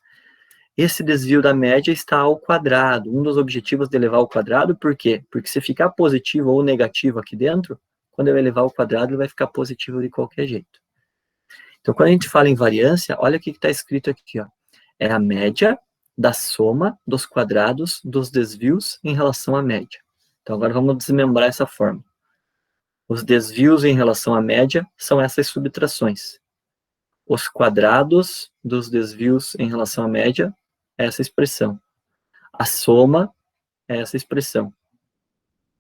Esse desvio da média está ao quadrado. Um dos objetivos de elevar ao quadrado, por quê? Porque se ficar positivo ou negativo aqui dentro, quando eu elevar ao quadrado, ele vai ficar positivo de qualquer jeito. Então, quando a gente fala em variância, olha o que está escrito aqui, ó. É a média da soma dos quadrados dos desvios em relação à média. Então, agora vamos desmembrar essa forma. Os desvios em relação à média são essas subtrações. Os quadrados dos desvios em relação à média é essa expressão. A soma é essa expressão.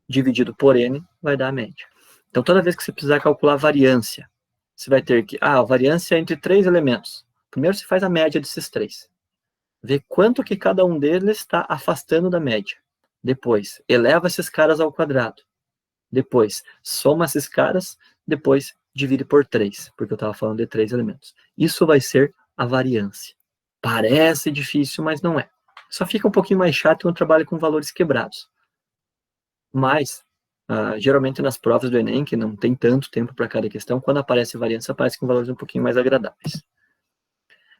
Dividido por n vai dar a média. Então, toda vez que você precisar calcular a variância, você vai ter que... a variância é entre 3 elementos. Primeiro você faz a média desses 3. Vê quanto que cada um deles está afastando da média. Depois, eleva esses caras ao quadrado. Depois, soma esses caras. Depois, divide por 3, porque eu estava falando de 3 elementos. Isso vai ser a variância. Parece difícil, mas não é. Só fica um pouquinho mais chato quando trabalha com valores quebrados. Mas, geralmente nas provas do Enem, que não tem tanto tempo para cada questão, quando aparece variância, aparece com valores um pouquinho mais agradáveis.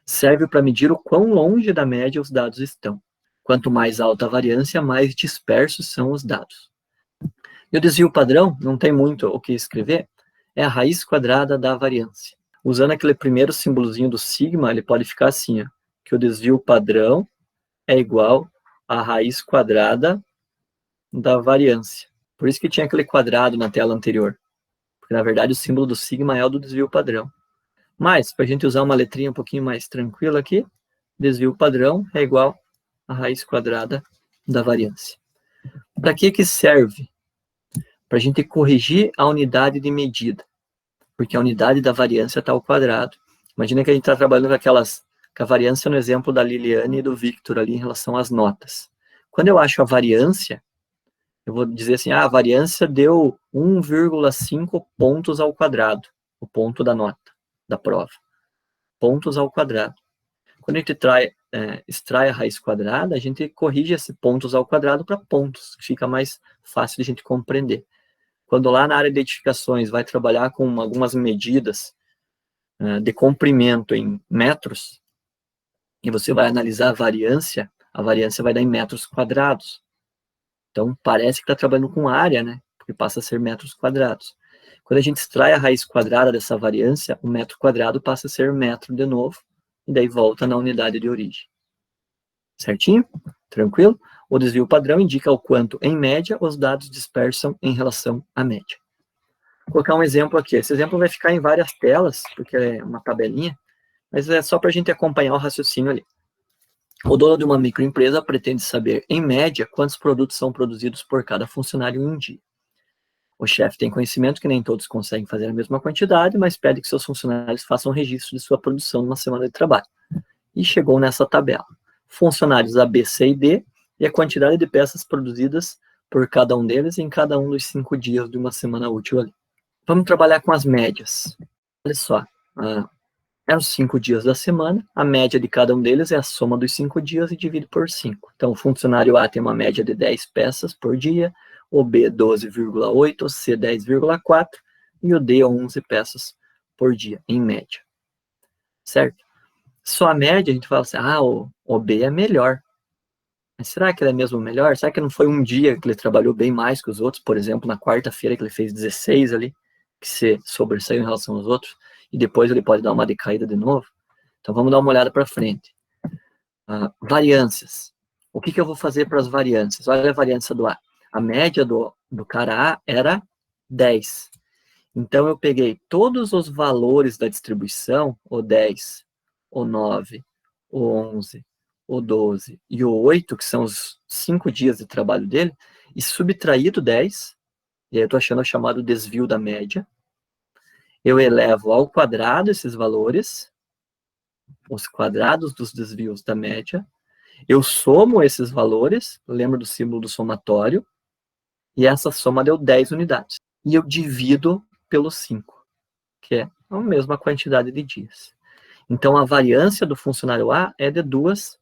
Serve para medir o quão longe da média os dados estão. Quanto mais alta a variância, mais dispersos são os dados. E o desvio padrão, não tem muito o que escrever, é a raiz quadrada da variância. Usando aquele primeiro símbolozinho do sigma, ele pode ficar assim, ó, que o desvio padrão é igual à raiz quadrada da variância. Por isso que tinha aquele quadrado na tela anterior. Porque, na verdade, o símbolo do sigma é o do desvio padrão. Mas, para a gente usar uma letrinha um pouquinho mais tranquila aqui, desvio padrão é igual a raiz quadrada da variância. Para que serve? Para a gente corrigir a unidade de medida. Porque a unidade da variância está ao quadrado. Imagina que a gente está trabalhando com a variância no exemplo da Liliane e do Victor ali em relação às notas. Quando eu acho a variância, eu vou dizer assim, a variância deu 1,5 pontos ao quadrado, o ponto da nota, da prova. Pontos ao quadrado. Quando a gente extrai a raiz quadrada, a gente corrige esse pontos ao quadrado para pontos, que fica mais fácil de a gente compreender. Quando lá na área de edificações vai trabalhar com algumas medidas de comprimento em metros, e você vai analisar a variância vai dar em metros quadrados. Então, parece que está trabalhando com área, né? Porque passa a ser metros quadrados. Quando a gente extrai a raiz quadrada dessa variância, o metro quadrado passa a ser metro de novo, e daí volta na unidade de origem. Certinho? Tranquilo? O desvio padrão indica o quanto, em média, os dados dispersam em relação à média. Vou colocar um exemplo aqui. Esse exemplo vai ficar em várias telas, porque é uma tabelinha, mas é só para a gente acompanhar o raciocínio ali. O dono de uma microempresa pretende saber, em média, quantos produtos são produzidos por cada funcionário em um dia. O chefe tem conhecimento que nem todos conseguem fazer a mesma quantidade, mas pede que seus funcionários façam registro de sua produção numa semana de trabalho. E chegou nessa tabela. Funcionários A, B, C e D, e a quantidade de peças produzidas por cada um deles em cada um dos 5 dias de uma semana útil ali. Vamos trabalhar com as médias. Olha só, eram 5 dias da semana, a média de cada um deles é a soma dos 5 dias e divide por 5. Então, o funcionário A tem uma média de 10 peças por dia, o B 12,8, o C 10,4 e o D 11 peças por dia, em média. Certo? Só a média, a gente fala assim, o B é melhor. Mas será que ele é mesmo melhor? Será que não foi um dia que ele trabalhou bem mais que os outros? Por exemplo, na quarta-feira que ele fez 16 ali, que se sobressaiu em relação aos outros, e depois ele pode dar uma decaída de novo? Então vamos dar uma olhada para frente. Variâncias. O que eu vou fazer para as variâncias? Olha a variância do A. A média do cara A era 10. Então eu peguei todos os valores da distribuição, o 10, o 9, o 11, o 12 e o 8, que são os 5 dias de trabalho dele, e subtraí do 10, e aí eu estou achando o chamado desvio da média. Eu elevo ao quadrado esses valores, os quadrados dos desvios da média, eu somo esses valores, lembra do símbolo do somatório, e essa soma deu 10 unidades. E eu divido pelo 5, que é a mesma quantidade de dias. Então, a variância do funcionário A é de 2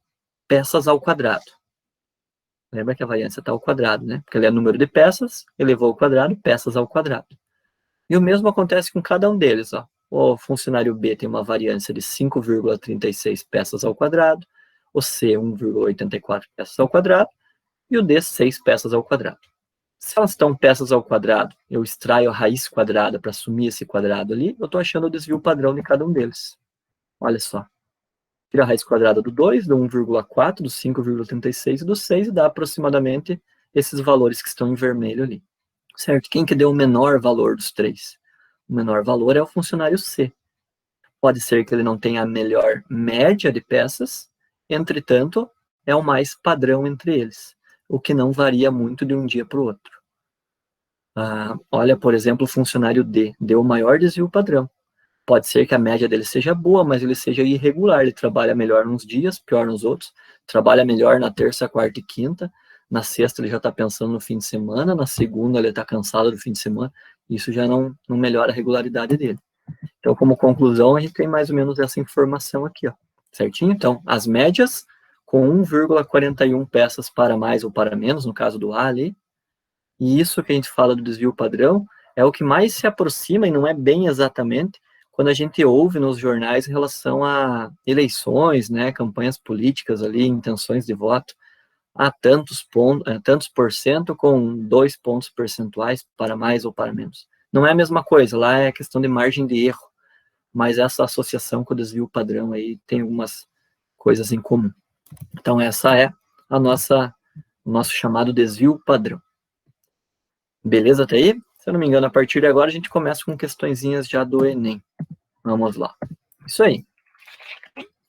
peças ao quadrado. Lembra que a variância está ao quadrado, né? Porque ele é número de peças, elevou ao quadrado, peças ao quadrado. E o mesmo acontece com cada um deles, ó. O funcionário B tem uma variância de 5,36 peças ao quadrado, o C 1,84 peças ao quadrado e o D 6 peças ao quadrado. Se elas estão peças ao quadrado, eu extraio a raiz quadrada para assumir esse quadrado ali, eu estou achando o desvio padrão de cada um deles. Olha só. Tira a raiz quadrada do 2, do 1,4, do 5,36 e do 6 e dá aproximadamente esses valores que estão em vermelho ali. Certo? Quem que deu o menor valor dos 3? O menor valor é o funcionário C. Pode ser que ele não tenha a melhor média de peças, entretanto, é o mais padrão entre eles, o que não varia muito de um dia para o outro. Olha, por exemplo, o funcionário D deu o maior desvio padrão. Pode ser que a média dele seja boa, mas ele seja irregular. Ele trabalha melhor nos dias, pior nos outros. Trabalha melhor na terça, quarta e quinta. Na sexta ele já está pensando no fim de semana. Na segunda ele está cansado do fim de semana. Isso já não melhora a regularidade dele. Então, como conclusão, a gente tem mais ou menos essa informação aqui, ó. Certinho? Então, as médias com 1,41 peças para mais ou para menos, no caso do A ali. E isso que a gente fala do desvio padrão é o que mais se aproxima, e não é bem exatamente, quando a gente ouve nos jornais em relação a eleições, né, campanhas políticas ali, intenções de voto, a tantos por cento com 2 pontos percentuais para mais ou para menos. Não é a mesma coisa, lá é questão de margem de erro, mas essa associação com o desvio padrão aí tem algumas coisas em comum. Então essa é o nosso chamado desvio padrão. Beleza até aí? Se eu não me engano, a partir de agora a gente começa com questõezinhas já do Enem. Vamos lá. Isso aí.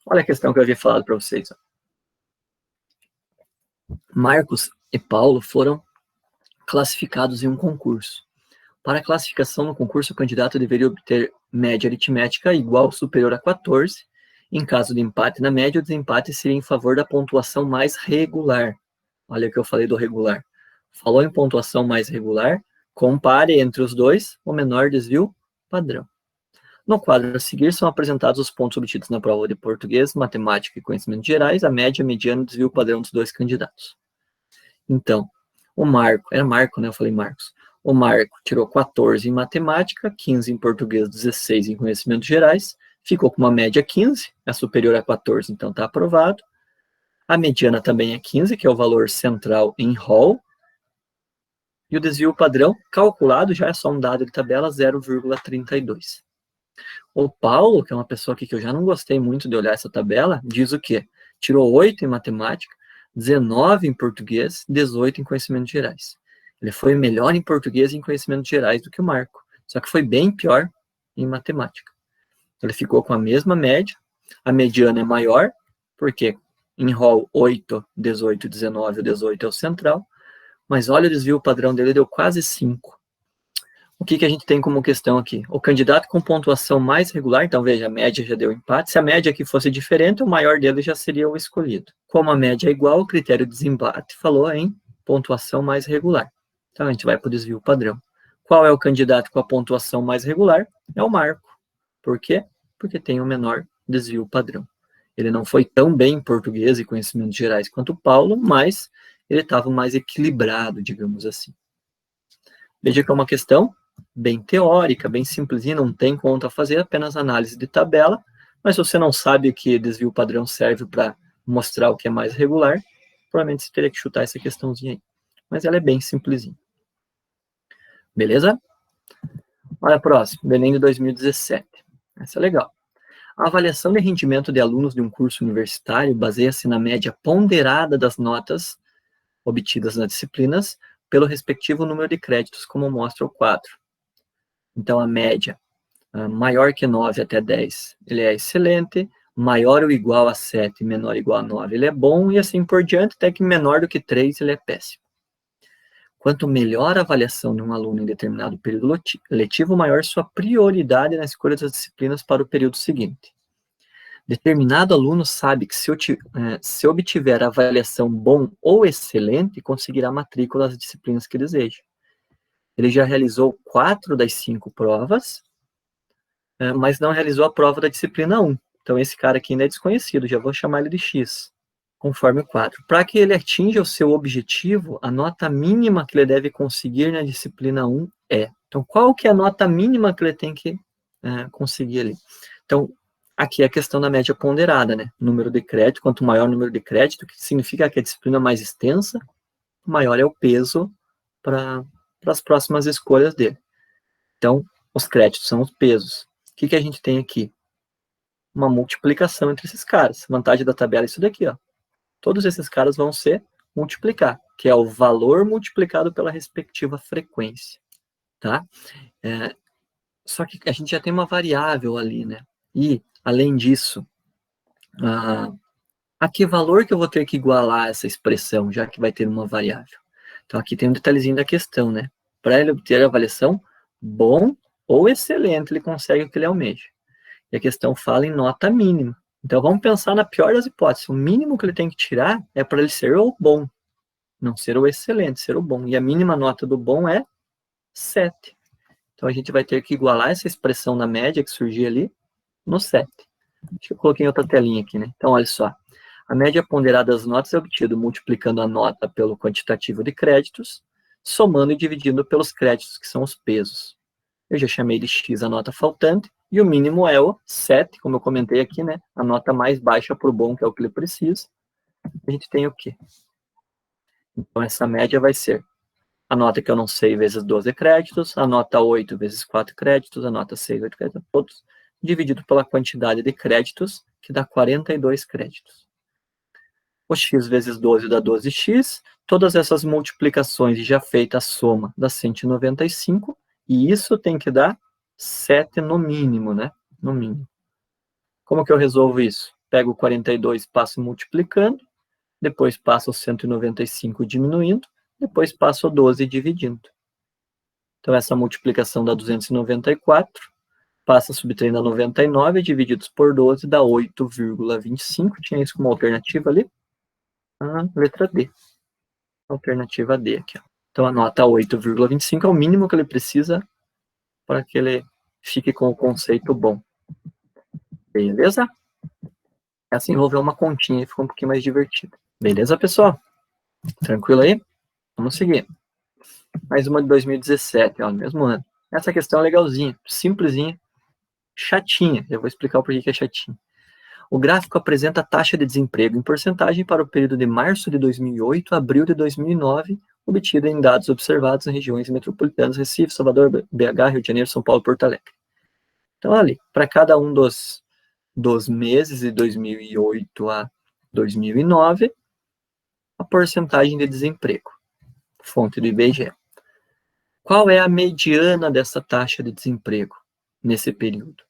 Olha a questão que eu havia falado para vocês. Marcos e Paulo foram classificados em um concurso. Para a classificação no concurso, o candidato deveria obter média aritmética igual ou superior a 14. Em caso de empate na média, o desempate seria em favor da pontuação mais regular. Olha o que eu falei do regular. Falou em pontuação mais regular, compare entre os dois o menor desvio padrão. No quadro a seguir são apresentados os pontos obtidos na prova de português, matemática e conhecimentos gerais, a média, mediana e desvio padrão dos dois candidatos. Então, o Marco, era Marco, né? Eu falei Marcos. O Marco tirou 14 em matemática, 15 em português, 16 em conhecimentos gerais, ficou com uma média 15, é superior a 14, então está aprovado. A mediana também é 15, que é o valor central em Hall. E o desvio padrão calculado já é só um dado de tabela, 0,32. O Paulo, que é uma pessoa aqui que eu já não gostei muito de olhar essa tabela, diz o quê? Tirou 8 em matemática, 19 em português, 18 em conhecimentos gerais. Ele foi melhor em português e em conhecimentos gerais do que o Marco, só que foi bem pior em matemática. Ele ficou com a mesma média, a mediana é maior, porque em Hall 8, 18, 19, o 18 é o central, mas olha o desvio padrão dele, deu quase 5. O que a gente tem como questão aqui? O candidato com pontuação mais regular, então veja, a média já deu empate. Se a média aqui fosse diferente, o maior dele já seria o escolhido. Como a média é igual, o critério de desempate falou em pontuação mais regular. Então a gente vai para o desvio padrão. Qual é o candidato com a pontuação mais regular? É o Marco. Por quê? Porque tem o menor desvio padrão. Ele não foi tão bem em português e conhecimentos gerais quanto o Paulo, mas ele estava mais equilibrado, digamos assim. Veja que é uma questão bem teórica, bem simplesinha, não tem conta a fazer, apenas análise de tabela, mas se você não sabe que desvio padrão serve para mostrar o que é mais regular, provavelmente você teria que chutar essa questãozinha aí. Mas ela é bem simplesinha. Beleza? Olha a próxima, Enem de 2017. Essa é legal. A avaliação de rendimento de alunos de um curso universitário baseia-se na média ponderada das notas obtidas nas disciplinas pelo respectivo número de créditos, como mostra o quadro. Então, a média maior que 9 até 10, ele é excelente, maior ou igual a 7, menor ou igual a 9, ele é bom, e assim por diante, até que menor do que 3, ele é péssimo. Quanto melhor a avaliação de um aluno em determinado período letivo, maior sua prioridade na escolha das disciplinas para o período seguinte. Determinado aluno sabe que se obtiver a avaliação bom ou excelente, conseguirá matrícula nas disciplinas que deseja. Ele já realizou 4 das 5 provas, mas não realizou a prova da disciplina 1. Então, esse cara aqui ainda é desconhecido, já vou chamar ele de X, conforme o quadro. Para que ele atinja o seu objetivo, a nota mínima que ele deve conseguir na disciplina 1 é. Então, qual que é a nota mínima que ele tem que conseguir ali? Então, aqui é a questão da média ponderada, né? Número de crédito, quanto maior o número de crédito, que significa que a disciplina é mais extensa, maior é o peso para as próximas escolhas dele. Então, os créditos são os pesos. O que a gente tem aqui? Uma multiplicação entre esses caras. A vantagem da tabela é isso daqui, ó. Todos esses caras vão se multiplicar, que é o valor multiplicado pela respectiva frequência, tá? Só que a gente já tem uma variável ali, né? E, além disso, a que valor que eu vou ter que igualar essa expressão, já que vai ter uma variável? Então, aqui tem um detalhezinho da questão, né? Para ele obter a avaliação bom ou excelente, ele consegue o que ele almeja. E a questão fala em nota mínima. Então, vamos pensar na pior das hipóteses. O mínimo que ele tem que tirar é para ele ser o bom, não ser o excelente, ser o bom. E a mínima nota do bom é 7. Então, a gente vai ter que igualar essa expressão na média que surgiu ali no 7. Acho que eu coloquei em outra telinha aqui, né? Então, olha só. A média ponderada das notas é obtida multiplicando a nota pelo quantitativo de créditos, somando e dividindo pelos créditos, que são os pesos. Eu já chamei de X a nota faltante, e o mínimo é o 7, como eu comentei aqui, né? A nota mais baixa para o bom, que é o que ele precisa. A gente tem o quê? Então, essa média vai ser a nota que eu não sei vezes 12 créditos, a nota 8 vezes 4 créditos, a nota 6, 8 créditos, todos, dividido pela quantidade de créditos, que dá 42 créditos. O x vezes 12 dá 12x. Todas essas multiplicações e já feita a soma dá 195. E isso tem que dar 7 no mínimo, né? No mínimo. Como que eu resolvo isso? Pego o 42, passo multiplicando. Depois passo o 195 diminuindo. Depois passo o 12 dividindo. Então, essa multiplicação dá 294. Passa subtraindo a 99, divididos por 12, dá 8,25. Tinha isso como alternativa ali? A letra D. Alternativa D aqui. Ó. Então, anota 8,25 é o mínimo que ele precisa para que ele fique com o conceito bom. Beleza? Essa envolveu uma continha e ficou um pouquinho mais divertido. Beleza, pessoal? Tranquilo aí? Vamos seguir. Mais uma de 2017, ó, no mesmo ano. Essa questão é legalzinha, simplesinha, chatinha. Eu vou explicar o porquê que é chatinha. O gráfico apresenta a taxa de desemprego em porcentagem para o período de março de 2008 a abril de 2009, obtida em dados observados em regiões metropolitanas Recife, Salvador, BH, Rio de Janeiro, São Paulo e Porto Alegre. Então, ali, para cada um dos meses de 2008 a 2009, a porcentagem de desemprego. Fonte do IBGE. Qual é a mediana dessa taxa de desemprego nesse período?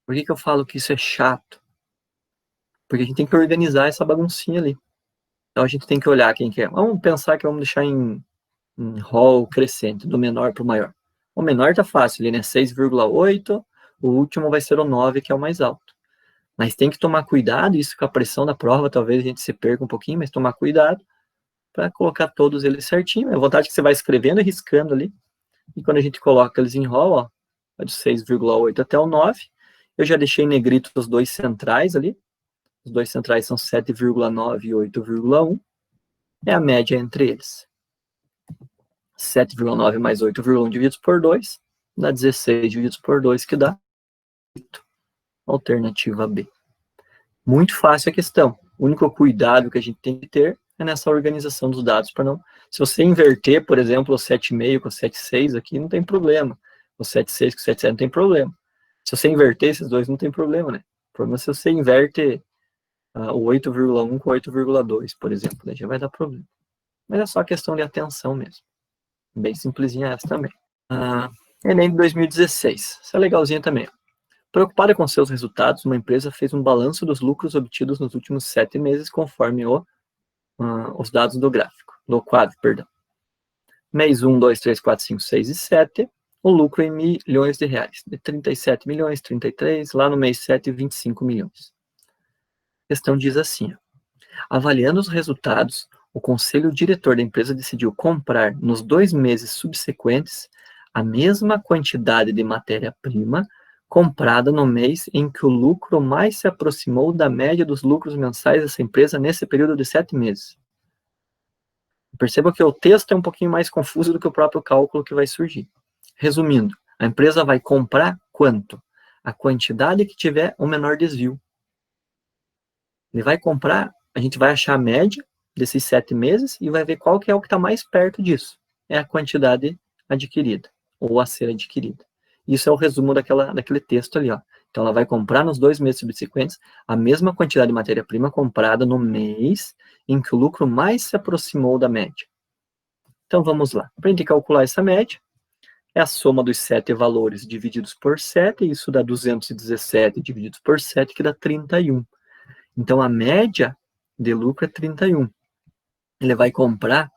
Por que eu falo que isso é chato? Porque a gente tem que organizar essa baguncinha ali. Então a gente tem que olhar quem que é. Vamos pensar que vamos deixar em rol crescente, do menor para o maior. O menor tá fácil ali, né? 6,8. O último vai ser o 9, que é o mais alto. Mas tem que tomar cuidado, isso com a pressão da prova, talvez a gente se perca um pouquinho, mas tomar cuidado para colocar todos eles certinho. É a vontade que você vai escrevendo e riscando ali. E quando a gente coloca eles em rol, ó, de 6,8 até o 9, eu já deixei em negrito os dois centrais ali. Os dois centrais são 7,9 e 8,1. É a média entre eles. 7,9 mais 8,1 divididos por 2, dá 16 divididos por 2, que dá 8. Alternativa B. Muito fácil a questão. O único cuidado que a gente tem que ter é nessa organização dos dados, para não... Se você inverter, por exemplo, o 7,5 com o 7,6 aqui, não tem problema. O 7,6 com o 7,7 não tem problema. Se você inverter esses dois, não tem problema, né? O problema é se você inverte o 8,1 com 8,2, por exemplo. Daí já vai dar problema. Mas é só questão de atenção mesmo. Bem simplesinha essa também. Enem de 2016. Isso é legalzinho também. Preocupada com seus resultados, uma empresa fez um balanço dos lucros obtidos nos últimos 7 meses, conforme os dados do gráfico, do quadro, perdão. Mês 1, 2, 3, 4, 5, 6 e 7, o lucro em milhões de reais. De 37 milhões, 33, lá no mês 7, 25 milhões. A questão diz assim, avaliando os resultados, o conselho diretor da empresa decidiu comprar, nos 2 meses subsequentes, a mesma quantidade de matéria-prima comprada no mês em que o lucro mais se aproximou da média dos lucros mensais dessa empresa nesse período de 7 meses. Perceba que o texto é um pouquinho mais confuso do que o próprio cálculo que vai surgir. Resumindo, a empresa vai comprar quanto? A quantidade que tiver o menor desvio. Ele vai comprar, a gente vai achar a média desses 7 meses e vai ver qual que é o que está mais perto disso. É a quantidade adquirida, ou a ser adquirida. Isso é o resumo daquele texto ali, ó. Então, ela vai comprar nos 2 meses subsequentes a mesma quantidade de matéria-prima comprada no mês em que o lucro mais se aproximou da média. Então, vamos lá. Para a gente calcular essa média, é a soma dos 7 valores divididos por 7, e isso dá 217 divididos por 7, que dá 31. Então, a média de lucro é 31. Ele vai comprar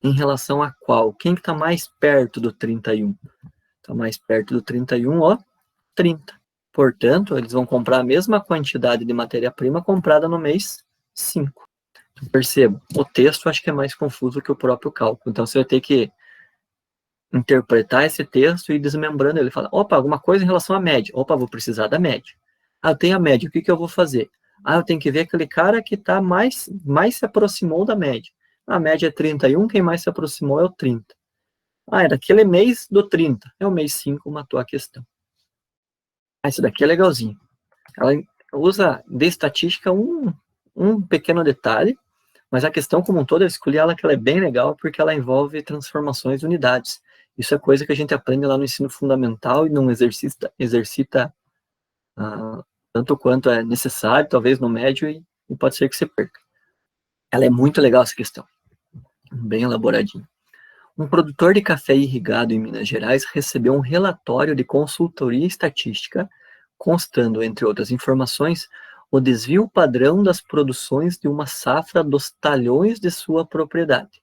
em relação a qual? Quem que está mais perto do 31? Está mais perto do 31, ó, 30. Portanto, eles vão comprar a mesma quantidade de matéria-prima comprada no mês 5. Então, perceba, o texto acho que é mais confuso que o próprio cálculo. Então, você vai ter que interpretar esse texto e ir desmembrando ele. Fala, opa, alguma coisa em relação à média. Opa, vou precisar da média. Eu tenho a média, o que eu vou fazer? Eu tenho que ver aquele cara que tá mais se aproximou da média. A média é 31, quem mais se aproximou é o 30. É daquele mês do 30. É o mês 5, matou a questão. Isso daqui é legalzinho. Ela usa de estatística um pequeno detalhe, mas a questão como um todo, eu escolhi ela que ela é bem legal porque ela envolve transformações de unidades. Isso é coisa que a gente aprende lá no ensino fundamental e não exercita tanto quanto é necessário, talvez no médio, e pode ser que você perca. Ela é muito legal essa questão, bem elaboradinha. Um produtor de café irrigado em Minas Gerais recebeu um relatório de consultoria estatística, constando, entre outras informações, o desvio padrão das produções de uma safra dos talhões de sua propriedade.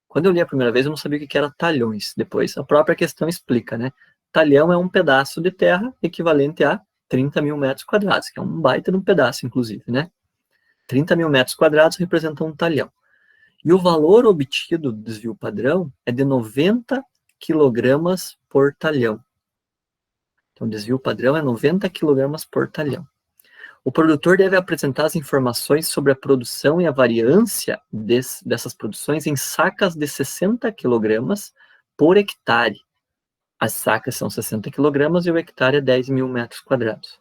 Quando eu li a primeira vez, eu não sabia o que era talhões. Depois, a própria questão explica, né? Talhão é um pedaço de terra equivalente a 30 mil metros quadrados, que é um baita de um pedaço, inclusive, né? 30 mil metros quadrados representam um talhão. E o valor obtido do desvio padrão é de 90 quilogramas por talhão. Então, o desvio padrão é 90 quilogramas por talhão. O produtor deve apresentar as informações sobre a produção e a variância dessas produções em sacas de 60 quilogramas por hectare. As sacas são 60 quilogramas e o hectare é 10 mil metros quadrados.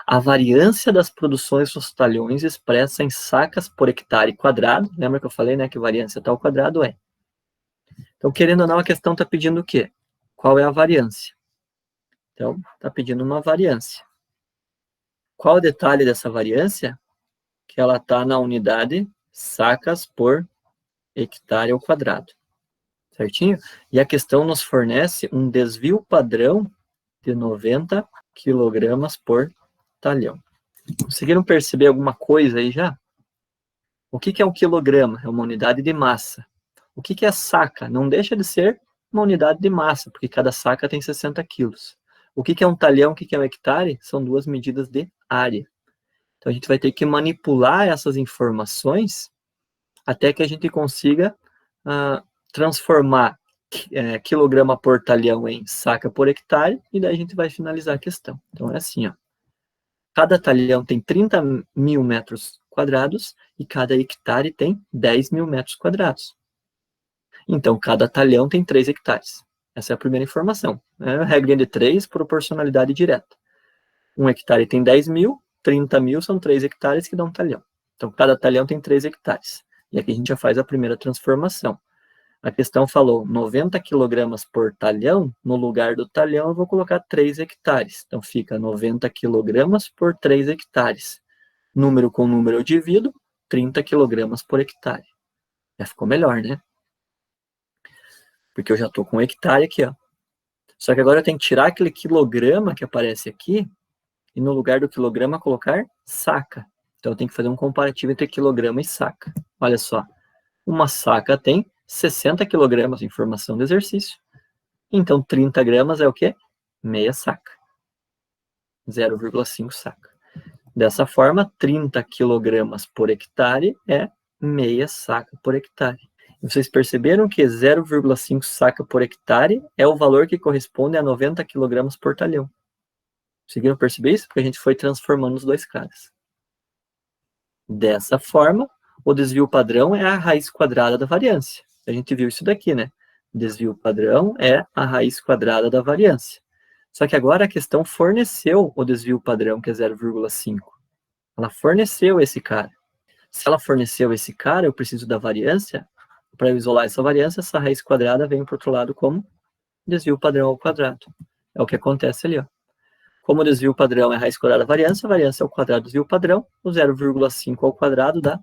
A variância das produções dos talhões expressa em sacas por hectare quadrado. Lembra que eu falei, né, que variância tal quadrado é. Então, querendo ou não, a questão está pedindo o quê? Qual é a variância? Então, está pedindo uma variância. Qual o detalhe dessa variância? Que ela está na unidade sacas por hectare ao quadrado. Certinho? E a questão nos fornece um desvio padrão de 90 quilogramas por talhão. Conseguiram perceber alguma coisa aí já? O que é um quilograma? É uma unidade de massa. O que é saca? Não deixa de ser uma unidade de massa, porque cada saca tem 60 quilos. O que é um talhão? O que é um hectare? São duas medidas de área. Então, a gente vai ter que manipular essas informações até que a gente consiga transformar quilograma por talhão em saca por hectare, e daí a gente vai finalizar a questão. Então, é assim, ó. Cada talhão tem 30 mil metros quadrados e cada hectare tem 10 mil metros quadrados. Então, cada talhão tem 3 hectares. Essa é a primeira informação. É a regra de 3, proporcionalidade direta. Um hectare tem 10 mil, 30 mil são 3 hectares que dão um talhão. Então, cada talhão tem 3 hectares. E aqui a gente já faz a primeira transformação. A questão falou 90 quilogramas por talhão, no lugar do talhão eu vou colocar 3 hectares. Então, fica 90 quilogramas por 3 hectares. Número com número eu divido, 30 quilogramas por hectare. Já ficou melhor, né? Porque eu já estou com um hectare aqui, ó. Só que agora eu tenho que tirar aquele quilograma que aparece aqui e no lugar do quilograma colocar saca. Então eu tenho que fazer um comparativo entre quilograma e saca. Olha só, uma saca tem 60 quilogramas de informação do exercício. Então 30 gramas é o quê? Meia saca. 0,5 saca. Dessa forma, 30 quilogramas por hectare é meia saca por hectare. Vocês perceberam que 0,5 saca por hectare é o valor que corresponde a 90 quilogramas por talhão. Conseguiram perceber isso? Porque a gente foi transformando os dois caras. Dessa forma, o desvio padrão é a raiz quadrada da variância. A gente viu isso daqui, né? Desvio padrão é a raiz quadrada da variância. Só que agora a questão forneceu o desvio padrão, que é 0,5. Ela forneceu esse cara. Se ela forneceu esse cara, eu preciso da variância. Para isolar essa variância, essa raiz quadrada vem para o outro lado como desvio padrão ao quadrado. É o que acontece ali, ó. Como o desvio padrão é a raiz quadrada da variância, a variância é o quadrado do desvio padrão, o 0,5 ao quadrado dá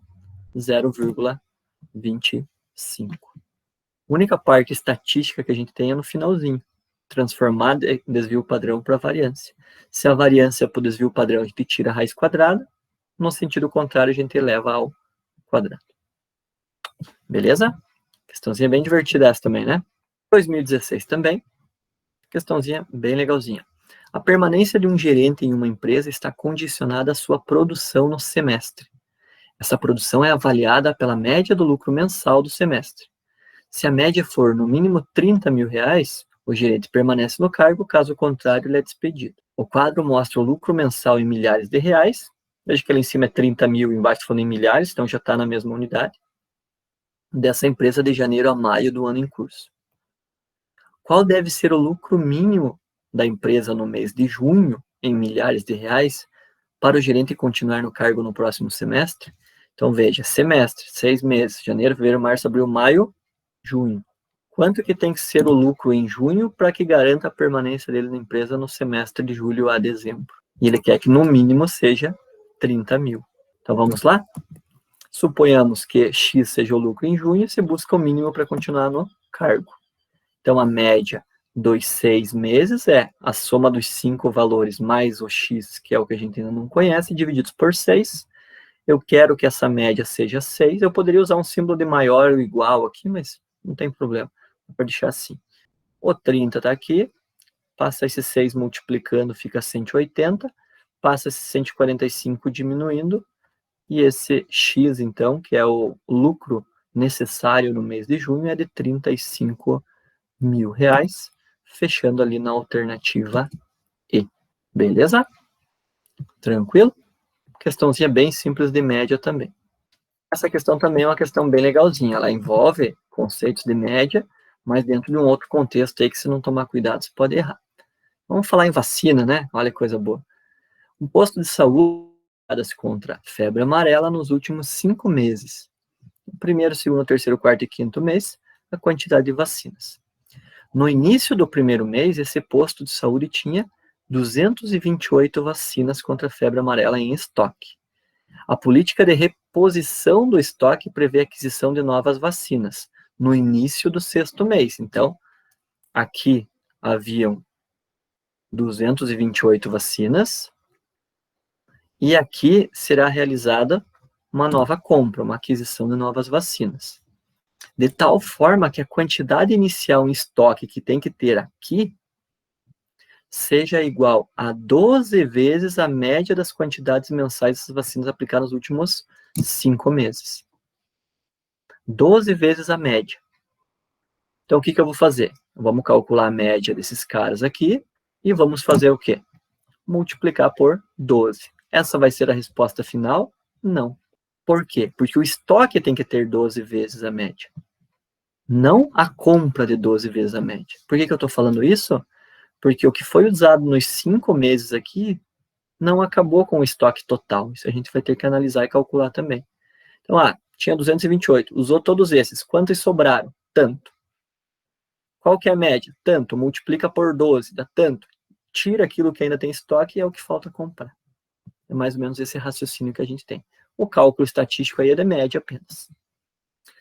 0,25. A única parte estatística que a gente tem é no finalzinho, transformar desvio padrão para variância. Se a variância é para o desvio padrão, a gente tira a raiz quadrada, no sentido contrário, a gente eleva ao quadrado. Beleza? Questãozinha bem divertida essa também, né? 2016 também. Questãozinha bem legalzinha. A permanência de um gerente em uma empresa está condicionada à sua produção no semestre. Essa produção é avaliada pela média do lucro mensal do semestre. Se a média for no mínimo 30 mil reais, o gerente permanece no cargo, caso contrário, ele é despedido. O quadro mostra o lucro mensal em milhares de reais. Veja que ali em cima é 30 mil, embaixo falando em milhares, então já está na mesma unidade. Dessa empresa de janeiro a maio do ano em curso. Qual deve ser o lucro mínimo da empresa no mês de junho, em milhares de reais, para o gerente continuar no cargo no próximo semestre? Então, veja, semestre, 6 meses, janeiro, fevereiro, março, abril, maio, junho. Quanto que tem que ser o lucro em junho para que garanta a permanência dele na empresa no semestre de julho a dezembro? E ele quer que no mínimo seja 30 mil. Então, vamos lá? Suponhamos que X seja o lucro em junho, você busca o mínimo para continuar no cargo. Então, a média dos 6 meses é a soma dos 5 valores mais o X, que é o que a gente ainda não conhece, divididos por 6. Eu quero que essa média seja 6. Eu poderia usar um símbolo de maior ou igual aqui, mas não tem problema. Vou deixar assim. O 30 está aqui. Passa esse 6 multiplicando, fica 180. Passa esse 145 diminuindo. E esse X, então, que é o lucro necessário no mês de junho, é de R$35.000, fechando ali na alternativa E. Beleza? Tranquilo? Questãozinha bem simples de média também. Essa questão também é uma questão bem legalzinha. Ela envolve conceitos de média, mas dentro de um outro contexto aí que se não tomar cuidado, você pode errar. Vamos falar em vacina, né? Olha que coisa boa. Um posto de saúde contra febre amarela nos últimos 5 meses. No primeiro, segundo, terceiro, quarto e quinto mês, a quantidade de vacinas. No início do primeiro mês, esse posto de saúde tinha 228 vacinas contra a febre amarela em estoque. A política de reposição do estoque prevê a aquisição de novas vacinas no início do 6º mês. Então, aqui haviam 228 vacinas e aqui será realizada uma nova compra, uma aquisição de novas vacinas. De tal forma que a quantidade inicial em estoque que tem que ter aqui seja igual a 12 vezes a média das quantidades mensais dessas vacinas aplicadas nos últimos 5 meses. 12 vezes a média. Então, o que eu vou fazer? Vamos calcular a média desses caras aqui e vamos fazer o quê? Multiplicar por 12. Essa vai ser a resposta final? Não. Por quê? Porque o estoque tem que ter 12 vezes a média. Não a compra de 12 vezes a média. Por que eu estou falando isso? Porque o que foi usado nos 5 meses aqui não acabou com o estoque total. Isso a gente vai ter que analisar e calcular também. Então, tinha 228, usou todos esses. Quantos sobraram? Tanto. Qual que é a média? Tanto. Multiplica por 12, dá tanto. Tira aquilo que ainda tem estoque e é o que falta comprar. É mais ou menos esse raciocínio que a gente tem. O cálculo estatístico aí é de média apenas.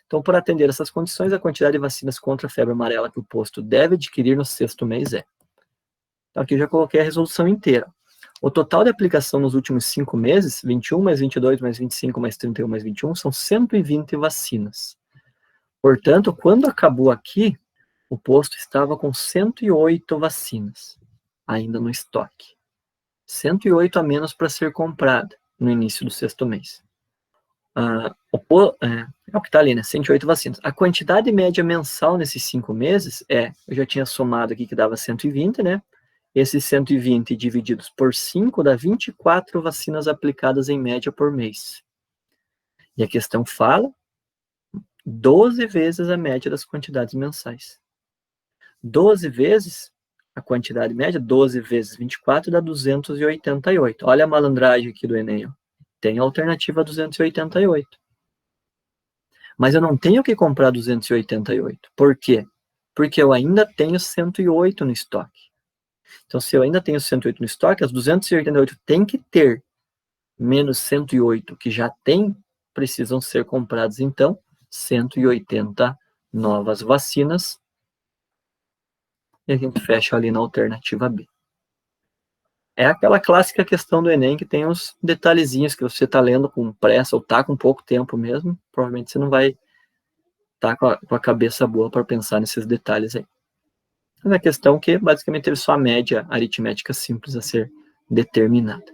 Então, por atender essas condições, a quantidade de vacinas contra a febre amarela que o posto deve adquirir no 6º mês é. Então, aqui eu já coloquei a resolução inteira. O total de aplicação nos últimos 5 meses, 21 mais 22 mais 25 mais 31 mais 21, são 120 vacinas. Portanto, quando acabou aqui, o posto estava com 108 vacinas, ainda no estoque. 108 a menos para ser comprada no início do 6º mês. É o que está ali, né? 108 vacinas. A quantidade média mensal nesses 5 meses eu já tinha somado aqui que dava 120, né? Esses 120 divididos por 5 dá 24 vacinas aplicadas em média por mês. E a questão fala 12 vezes a média das quantidades mensais. 12 vezes a quantidade média, 12 vezes 24 dá 288. Olha a malandragem aqui do Enem. Ó. Tem a alternativa 288. Mas eu não tenho que comprar 288. Por quê? Porque eu ainda tenho 108 no estoque. Então, se eu ainda tenho 108 no estoque, as 288 tem que ter menos 108 que já tem, precisam ser compradas, então, 180 novas vacinas. E a gente fecha ali na alternativa B. É aquela clássica questão do Enem que tem uns detalhezinhos que você está lendo com pressa ou está com pouco tempo mesmo, provavelmente você não vai estar com a cabeça boa para pensar nesses detalhes aí. É uma questão que basicamente teve só a média aritmética simples a ser determinada.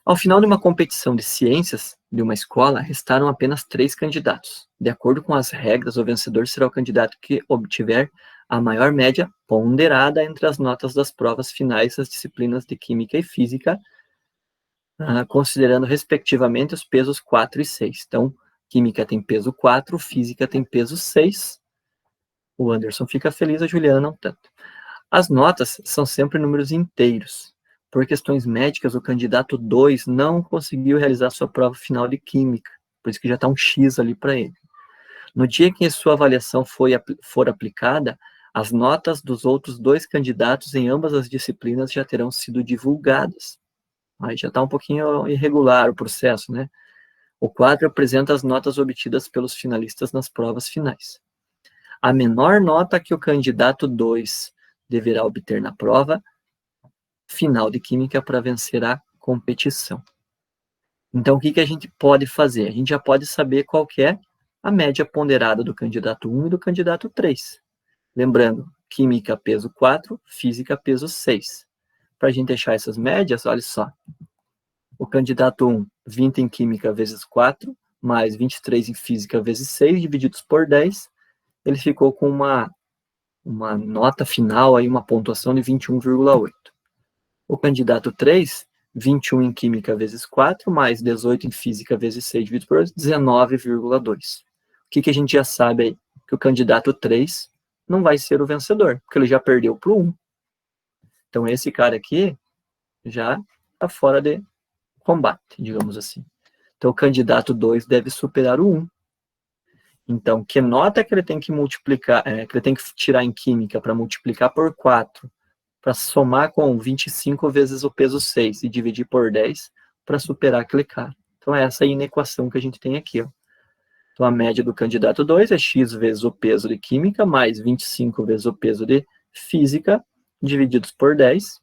Ao final de uma competição de ciências de uma escola, restaram apenas 3 candidatos. De acordo com as regras, o vencedor será o candidato que obtiver a maior média ponderada entre as notas das provas finais das disciplinas de Química e Física, considerando respectivamente os pesos 4 e 6. Então, Química tem peso 4, Física tem peso 6. O Anderson fica feliz, a Juliana não tanto. As notas são sempre números inteiros. Por questões médicas, o candidato 2 não conseguiu realizar sua prova final de Química, por isso que já está um X ali para ele. No dia que sua avaliação for aplicada, as notas dos outros 2 candidatos em ambas as disciplinas já terão sido divulgadas. Aí já está um pouquinho irregular o processo, né? O 4 apresenta as notas obtidas pelos finalistas nas provas finais. A menor nota que o candidato 2 deverá obter na prova final de Química para vencer a competição. Então, o que a gente pode fazer? A gente já pode saber qual que é a média ponderada do candidato 1 e do candidato 3. Lembrando, Química peso 4, Física peso 6. Para a gente achar essas médias, olha só. O candidato 1, 20 em Química vezes 4, mais 23 em Física vezes 6, divididos por 10, ele ficou com uma nota final, aí, uma pontuação de 21,8. O candidato 3, 21 em Química vezes 4, mais 18 em Física vezes 6, dividido por 19,2. O que a gente já sabe aí? Que o candidato 3 não vai ser o vencedor, porque ele já perdeu para o 1. Então, esse cara aqui já está fora de combate, digamos assim. Então, o candidato 2 deve superar o 1. Então, que nota que ele tem que multiplicar, que ele tem que tirar em Química para multiplicar por 4, para somar com 25 vezes o peso 6 e dividir por 10 para superar aquele cara. Então, essa é a inequação que a gente tem aqui. Ó. Então, a média do candidato 2 é x vezes o peso de Química, mais 25 vezes o peso de Física, divididos por 10.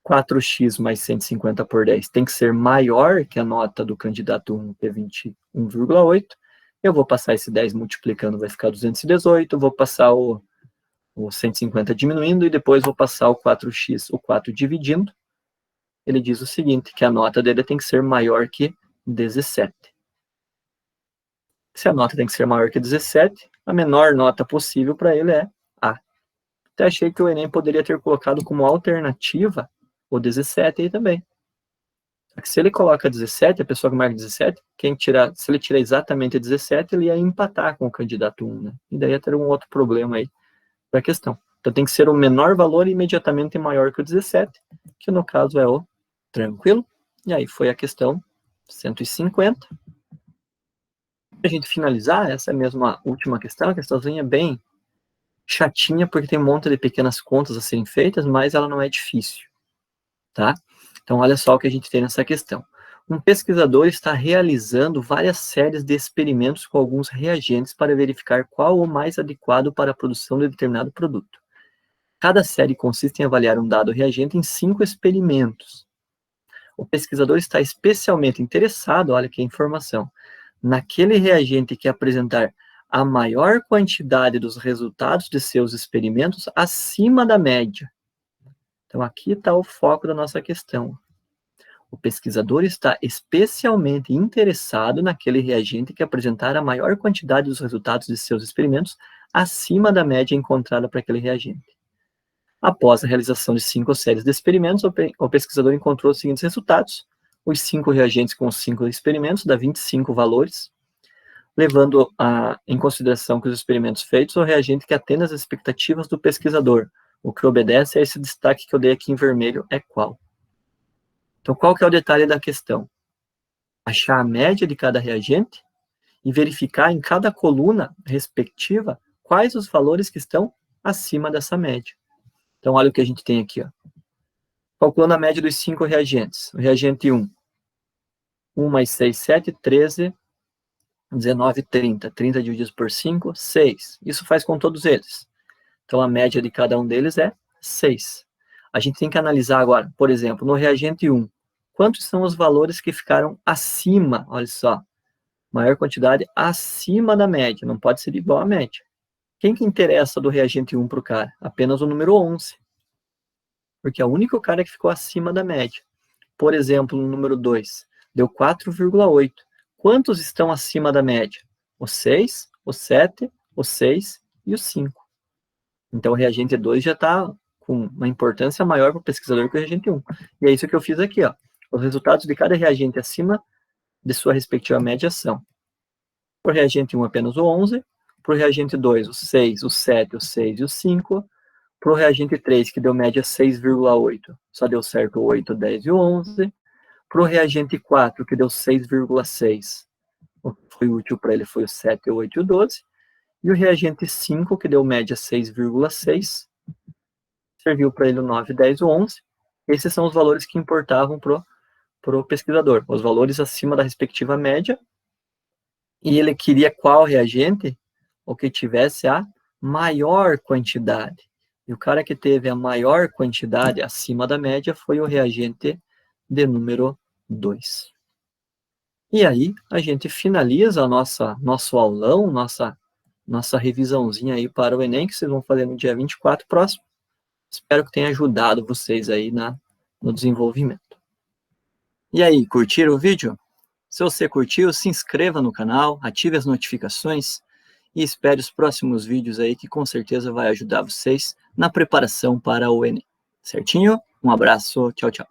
4x mais 150 por 10 tem que ser maior que a nota do candidato 1, que é 21,8. Eu vou passar esse 10 multiplicando, vai ficar 218. Vou passar o 150 diminuindo e depois vou passar o 4x, o 4 dividindo. Ele diz o seguinte, que a nota dele tem que ser maior que 17. Se a nota tem que ser maior que 17, a menor nota possível para ele é A. Até achei que o Enem poderia ter colocado como alternativa o 17 aí também. Só que se ele coloca 17, a pessoa que marca 17, se ele tirar exatamente 17, ele ia empatar com o candidato 1, né? E daí ia ter um outro problema aí para a questão. Então tem que ser o menor valor imediatamente maior que o 17, que no caso é o tranquilo. E aí foi a questão 150. Para a gente finalizar, essa mesma última questão, a questãozinha bem chatinha, porque tem um monte de pequenas contas a serem feitas, mas ela não é difícil, tá? Então, olha só o que a gente tem nessa questão. Um pesquisador está realizando várias séries de experimentos com alguns reagentes para verificar qual o mais adequado para a produção de determinado produto. Cada série consiste em avaliar um dado reagente em 5 experimentos. O pesquisador está especialmente interessado, olha que informação, naquele reagente que apresentar a maior quantidade dos resultados de seus experimentos acima da média. Então, aqui está o foco da nossa questão. O pesquisador está especialmente interessado naquele reagente que apresentar a maior quantidade dos resultados de seus experimentos acima da média encontrada para aquele reagente. Após a realização de 5 séries de experimentos, o pesquisador encontrou os seguintes resultados. Os 5 reagentes com os 5 experimentos dá 25 valores, levando em consideração que os experimentos feitos, o reagente que atende às expectativas do pesquisador. O que obedece a esse destaque que eu dei aqui em vermelho é qual? Então, qual que é o detalhe da questão? Achar a média de cada reagente e verificar em cada coluna respectiva quais os valores que estão acima dessa média. Então, olha o que a gente tem aqui. Ó. Calculando a média dos 5 reagentes. O reagente 1. 1 mais 6, 7, 13, 19, 30. 30 divididos por 5, 6. Isso faz com todos eles. Então, a média de cada um deles é 6. A gente tem que analisar agora, por exemplo, no reagente 1, quantos são os valores que ficaram acima, olha só, maior quantidade acima da média, não pode ser igual à média. Quem que interessa do reagente 1 para o cara? Apenas o número 11, porque é o único cara que ficou acima da média. Por exemplo, no número 2, deu 4,8. Quantos estão acima da média? O 6, o 7, o 6 e o 5. Então, o reagente 2 já está com uma importância maior para o pesquisador que o reagente 1. E é isso que eu fiz aqui. Ó. Os resultados de cada reagente acima de sua respectiva média são: para o reagente 1, apenas o 11. Para o reagente 2, o 6, o 7, o 6 e o 5. Para o reagente 3, que deu média 6,8, só deu certo o 8, o 10 e o 11. Para o reagente 4, que deu 6,6, o que foi útil para ele foi o 7, o 8 e o 12. E o reagente 5, que deu média 6,6, serviu para ele o 9, 10 e o 11. Esses são os valores que importavam para o pesquisador. Os valores acima da respectiva média E ele queria qual reagente? O que tivesse a maior quantidade. E o cara que teve a maior quantidade acima da média foi o reagente de número 2. E aí, a gente finaliza nosso aulão, nossa revisãozinha aí para o Enem, que vocês vão fazer no dia 24 próximo. Espero que tenha ajudado vocês aí no desenvolvimento. E aí, curtiram o vídeo? Se você curtiu, se inscreva no canal, ative as notificações e espere os próximos vídeos aí, que com certeza vai ajudar vocês na preparação para o Enem. Certinho? Um abraço, tchau, tchau.